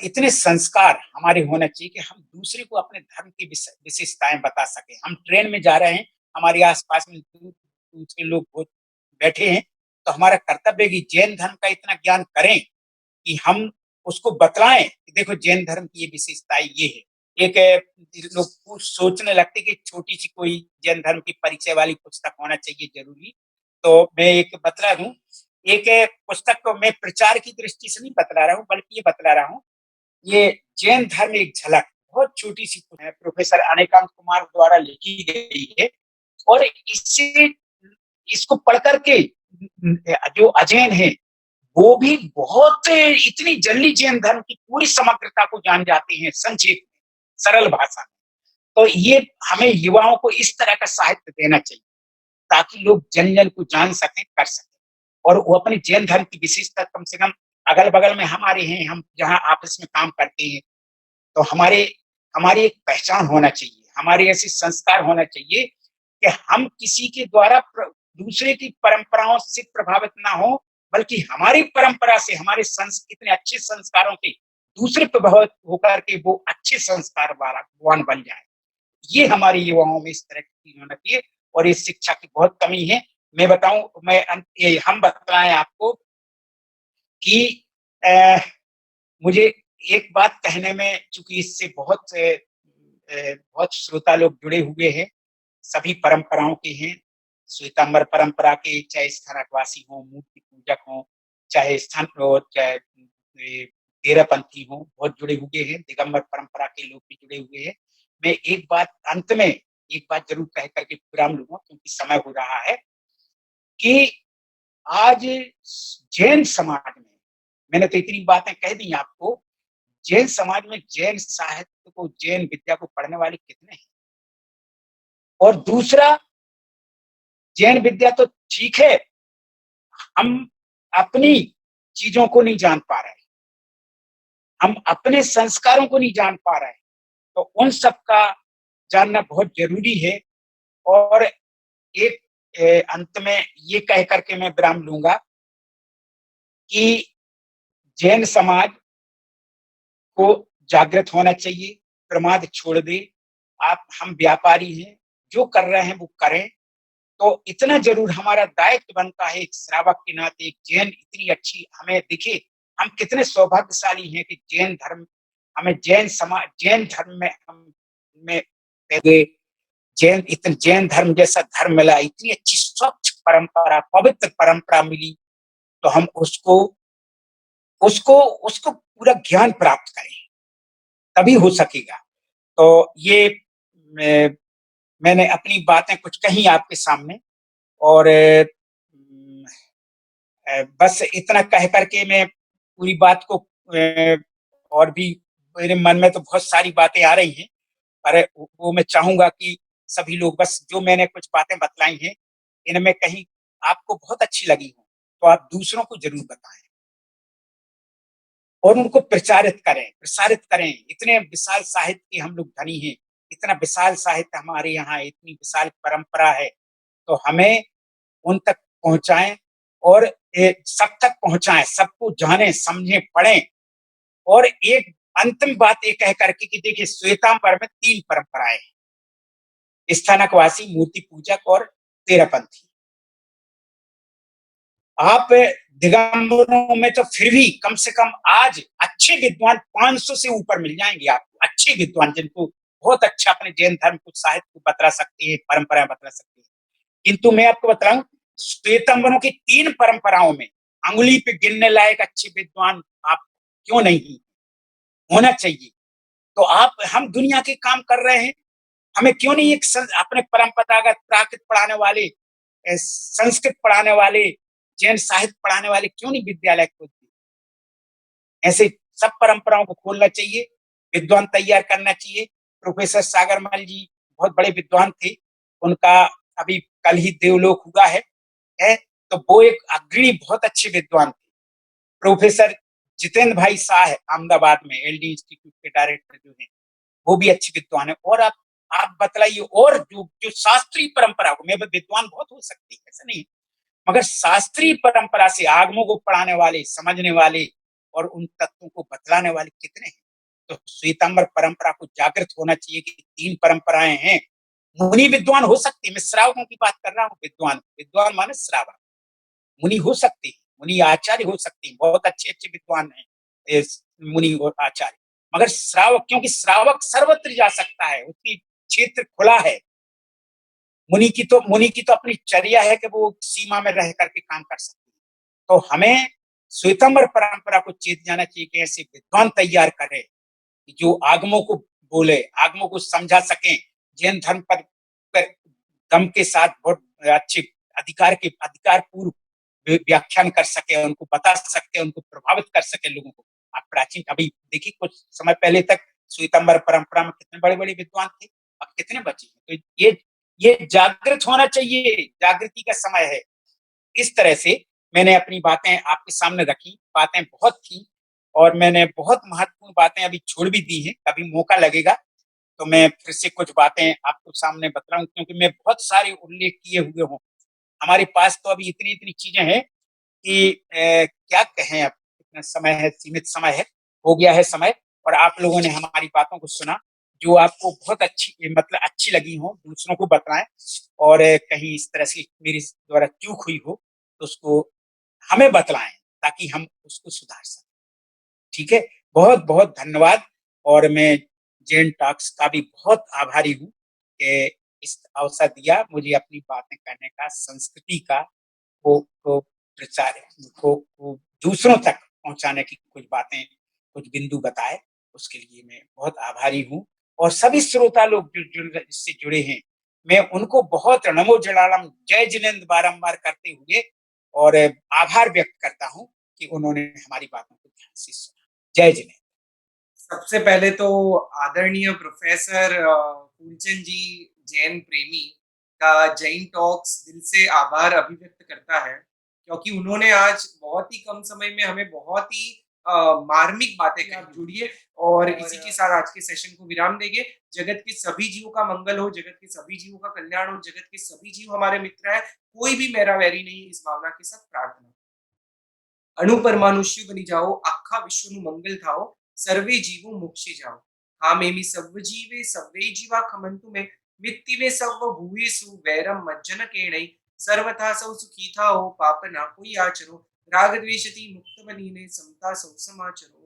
इतने संस्कार हमारे होना चाहिए कि हम दूसरे को अपने धर्म की विशेषताएं बता सकें। हम ट्रेन में जा रहे हैं, हमारे आसपास में दूर दूर के लोग बहुत बैठे हैं, तो हमारा कर्तव्य है कि जैन धर्म का इतना ज्ञान करें कि हम उसको बतलाएं कि देखो जैन धर्म की ये विशेषताएं ये है। एक लोग सोचने लगते कि छोटी सी कोई जैन धर्म की परिचय वाली पुस्तक होना चाहिए जरूरी। तो मैं एक बतला दूं, एक पुस्तक को मैं प्रचार की दृष्टि से नहीं बतला रहा हूँ, बल्कि ये बतला रहा हूँ ये जैन धर्म एक झलक बहुत छोटी सी है, प्रोफेसर अनेकांत कुमार द्वारा लिखी गई है। और इससे इसको पढ़ करके जो अजैन है वो भी बहुत इतनी जल्दी जैन धर्म की पूरी समग्रता को जान जाते हैं, संक्षेप में, सरल भाषा में। तो ये हमें युवाओं को इस तरह का साहित्य देना चाहिए ताकि लोग जन जन को जान सकें, कर सकें, और वो अपने जैन धर्म की विशेषता कम से कम अगल बगल में हमारे हैं, हम जहाँ आपस में काम करते हैं, तो हमारे हमारी एक पहचान होना चाहिए, हमारे ऐसे संस्कार होना चाहिए कि हम किसी के द्वारा दूसरे की परंपराओं से प्रभावित ना हो, बल्कि हमारी परंपरा से, हमारे इतने अच्छे संस्कारों से दूसरे प्रभावित होकर के वो अच्छे संस्कार वाला बन जाए। ये हमारे युवाओं में इस तरह की चीज होना चाहिए, और इस शिक्षा की बहुत कमी है। मैं बताऊं, हम बताएं आपको कि मुझे एक बात कहने में, चूंकि इससे बहुत श्रोता लोग जुड़े हुए हैं, सभी परंपराओं के हैं, श्वेतांबर परंपरा के, चाहे स्थानकवासी हो, मूर्ति पूजक हो, चाहे तेरहपंथी हो, बहुत जुड़े हुए हैं, दिगंबर परंपरा के लोग भी जुड़े हुए हैं। मैं एक बात अंत में एक बात जरूर कह करके विराम लूंगा, क्योंकि समय हो रहा है, कि आज जैन समाज में, मैंने तो इतनी बातें कह दी आपको, जैन समाज में जैन साहित्य को, जैन विद्या को पढ़ने वाले कितने हैं। और दूसरा, जैन विद्या तो ठीक है, हम अपनी चीजों को नहीं जान पा रहे, हम अपने संस्कारों को नहीं जान पा रहे, तो उन सब का जानना बहुत जरूरी है। और एक अंत में ये कह करके मैं विराम लूंगा कि जैन समाज को जागृत होना चाहिए, प्रमाद छोड़ दे। हम व्यापारी हैं, जो कर रहे हैं वो करें, तो इतना जरूर हमारा दायित्व बनता है एक श्रावक के नाते, एक जैन इतनी अच्छी हमें दिखे, हम कितने सौभाग्यशाली हैं कि जैन धर्म हमें, जैन समाज, जैन धर्म में हम में जैन धर्म जैसा धर्म मिला, इतनी अच्छी स्वच्छ परंपरा, पवित्र परंपरा मिली, तो हम उसको उसको उसको पूरा ज्ञान प्राप्त करें, तभी हो सकेगा। तो ये मैंने अपनी बातें कुछ कही आपके सामने, और बस इतना कह करके मैं पूरी बात को, और भी मेरे मन में तो बहुत सारी बातें आ रही हैं, पर वो मैं चाहूंगा कि सभी लोग, बस जो मैंने कुछ बातें बतलाई हैं, इनमें कहीं आपको बहुत अच्छी लगी हो तो आप दूसरों को जरूर बताएं और उनको प्रसारित करें। इतने विशाल साहित्य के हम लोग धनी हैं, इतना विशाल साहित्य हमारे यहाँ, इतनी विशाल परंपरा है, तो हमें उन तक पहुंचाएं, और सब तक पहुंचाएं, सबको जाने, समझें, पढ़ें। और एक अंतिम बात ये कह करके कि देखिए, श्वेतांबर में 3 परंपराएं हैं, स्थानकवासी, मूर्ति पूजक और तेरहपंथी। आप दिगंबरों में तो फिर भी कम से कम आज अच्छे विद्वान 500 से ऊपर मिल जाएंगे आपको, अच्छे विद्वान जिनको बहुत अच्छा अपने जैन धर्म को, साहित्य को बतला सकते हैं, परंपराएं बतला सकते हैं। किंतु मैं आपको बताऊं, श्वेतांबरों की 3 परंपराओं में अंगुली पे गिनने लायक अच्छे विद्वान आप क्यों नहीं, होना चाहिए। तो हम दुनिया के काम कर रहे हैं, हमें क्यों नहीं एक अपने परंपरागत प्राकृत पढ़ाने वाले, संस्कृत पढ़ाने वाले, जैन साहित्य पढ़ाने वाले क्यों नहीं विद्यालय खोलते। ऐसे सब परंपराओं को खोलना चाहिए, विद्वान तैयार करना चाहिए। प्रोफेसर सागरमल जी बहुत बड़े विद्वान थे, उनका अभी कल ही देवलोक हुआ है, तो वो एक अग्रणी बहुत अच्छे विद्वान थे। प्रोफेसर जितेंद्र भाई शाह है अहमदाबाद में, एलडी इंस्टीट्यूट के डायरेक्टर जो है, वो भी अच्छे विद्वान है। और आप बतलाइए, और जो जो शास्त्रीय परंपरा को, मैं विद्वान बहुत हो सकती है, ऐसा नहीं, मगर शास्त्रीय परंपरा से आगमों को पढ़ाने वाले, समझने वाले और उन तत्वों को बतलाने वाले कितने हैं। तो श्वेतांबर परंपरा को जागृत होना चाहिए कि 3 परंपराएं हैं। मुनि विद्वान हो सकते हैं, मैं श्रावकों की बात कर रहा हूँ, विद्वान विद्वान माने श्रावक, मुनि हो सकते हैं, मुनि आचार्य हो सकते हैं, बहुत अच्छे अच्छे विद्वान हैं मुनि और आचार्य। मगर श्रावक, क्योंकि श्रावक सर्वत्र जा सकता है, उसकी क्षेत्र खुला है। मुनि की तो अपनी चर्या है कि वो सीमा में रह करके काम कर सकते हैं। तो हमें श्वेतांबर परंपरा को चेत जाना चाहिए कि ऐसे विद्वान तैयार करें जो आगमों को बोले, आगमों को समझा सकें, जैन धर्म पर दम के साथ बहुत अच्छे अधिकार पूर्व व्याख्यान कर सके, उनको बता सके, उनको प्रभावित कर सके लोगों को। आप प्राचीन अभी देखिए कुछ समय पहले तक श्वेतांबर परंपरा में कितने बड़े बड़े विद्वान थे, अब कितने बचे हैं। तो ये जागृत होना चाहिए, जागृति का समय है। इस तरह से मैंने अपनी बातें आपके सामने रखी, बातें बहुत थी और मैंने बहुत महत्वपूर्ण बातें अभी छोड़ भी दी हैं। कभी मौका लगेगा तो मैं फिर से कुछ बातें आपको सामने बताऊं, क्योंकि मैं बहुत सारे उल्लेख किए हुए हूँ। हमारे पास तो अभी इतनी इतनी चीजें हैं कि क्या कहें, अब इतना समय है, सीमित समय है, हो गया है समय। और आप लोगों ने हमारी बातों को सुना, जो आपको बहुत अच्छी मतलब अच्छी लगी हो दूसरों को बताएं, और कहीं इस तरह से मेरी द्वारा चूक हुई हो तो उसको हमें बतलाएं ताकि हम उसको सुधार सकें। ठीक है, बहुत बहुत धन्यवाद। और मैं जैन टॉक्स का भी बहुत आभारी हूँ कि इस अवसर दिया मुझे अपनी बातें करने का, संस्कृति का को प्रचार को दूसरों तक पहुंचाने की कुछ बातें, कुछ बिंदु बताए, उसके लिए मैं बहुत आभारी हूँ। और सभी श्रोता लोग जो इससे जुड़े हैं, मैं उनको बहुत नमो जलालम जय जिनेन्द्र बारंबार करते हुए और आभार व्यक्त करता हूँ कि उन्होंने हमारी बातों को ध्यान से सुना। जय जिनेन्द्र। सबसे पहले तो आदरणीय प्रोफेसर फूलचंद जी जैन प्रेमी का जैन टॉक्स दिल से आभार अभिव्यक्त करता है, क्योंकि उन्होंने आज बहुत ही कम समय में हमें बहुत ही मार्मिक बातें जुड़िए। और इसी के साथ आज के सेशन को विराम देंगे। जगत के सभी जीवों का मंगल हो, जगत के सभी जीवों का कल्याण हो, जगत के सभी जीव हमारे मित्र है, कोई भी मेरा वैरी नहीं, इस भावना के साथ प्रार्थना। अणु परमाणु शिव बनी जाओ, आखा विश्व नु मंगल थाओ, सर्वे जीवो मोक्षे जाओ। कामेमि सर्व जीवे सर्वे जीवा खमंतु में, मित्तिवे सर्व भूयेषु वैरम मज्जन केणै, सर्वथा सौ सुखी थाओ, पाप ना कोई आचरो, राग द्वेषति मुक्त बनीने, समता सौ समाचरो।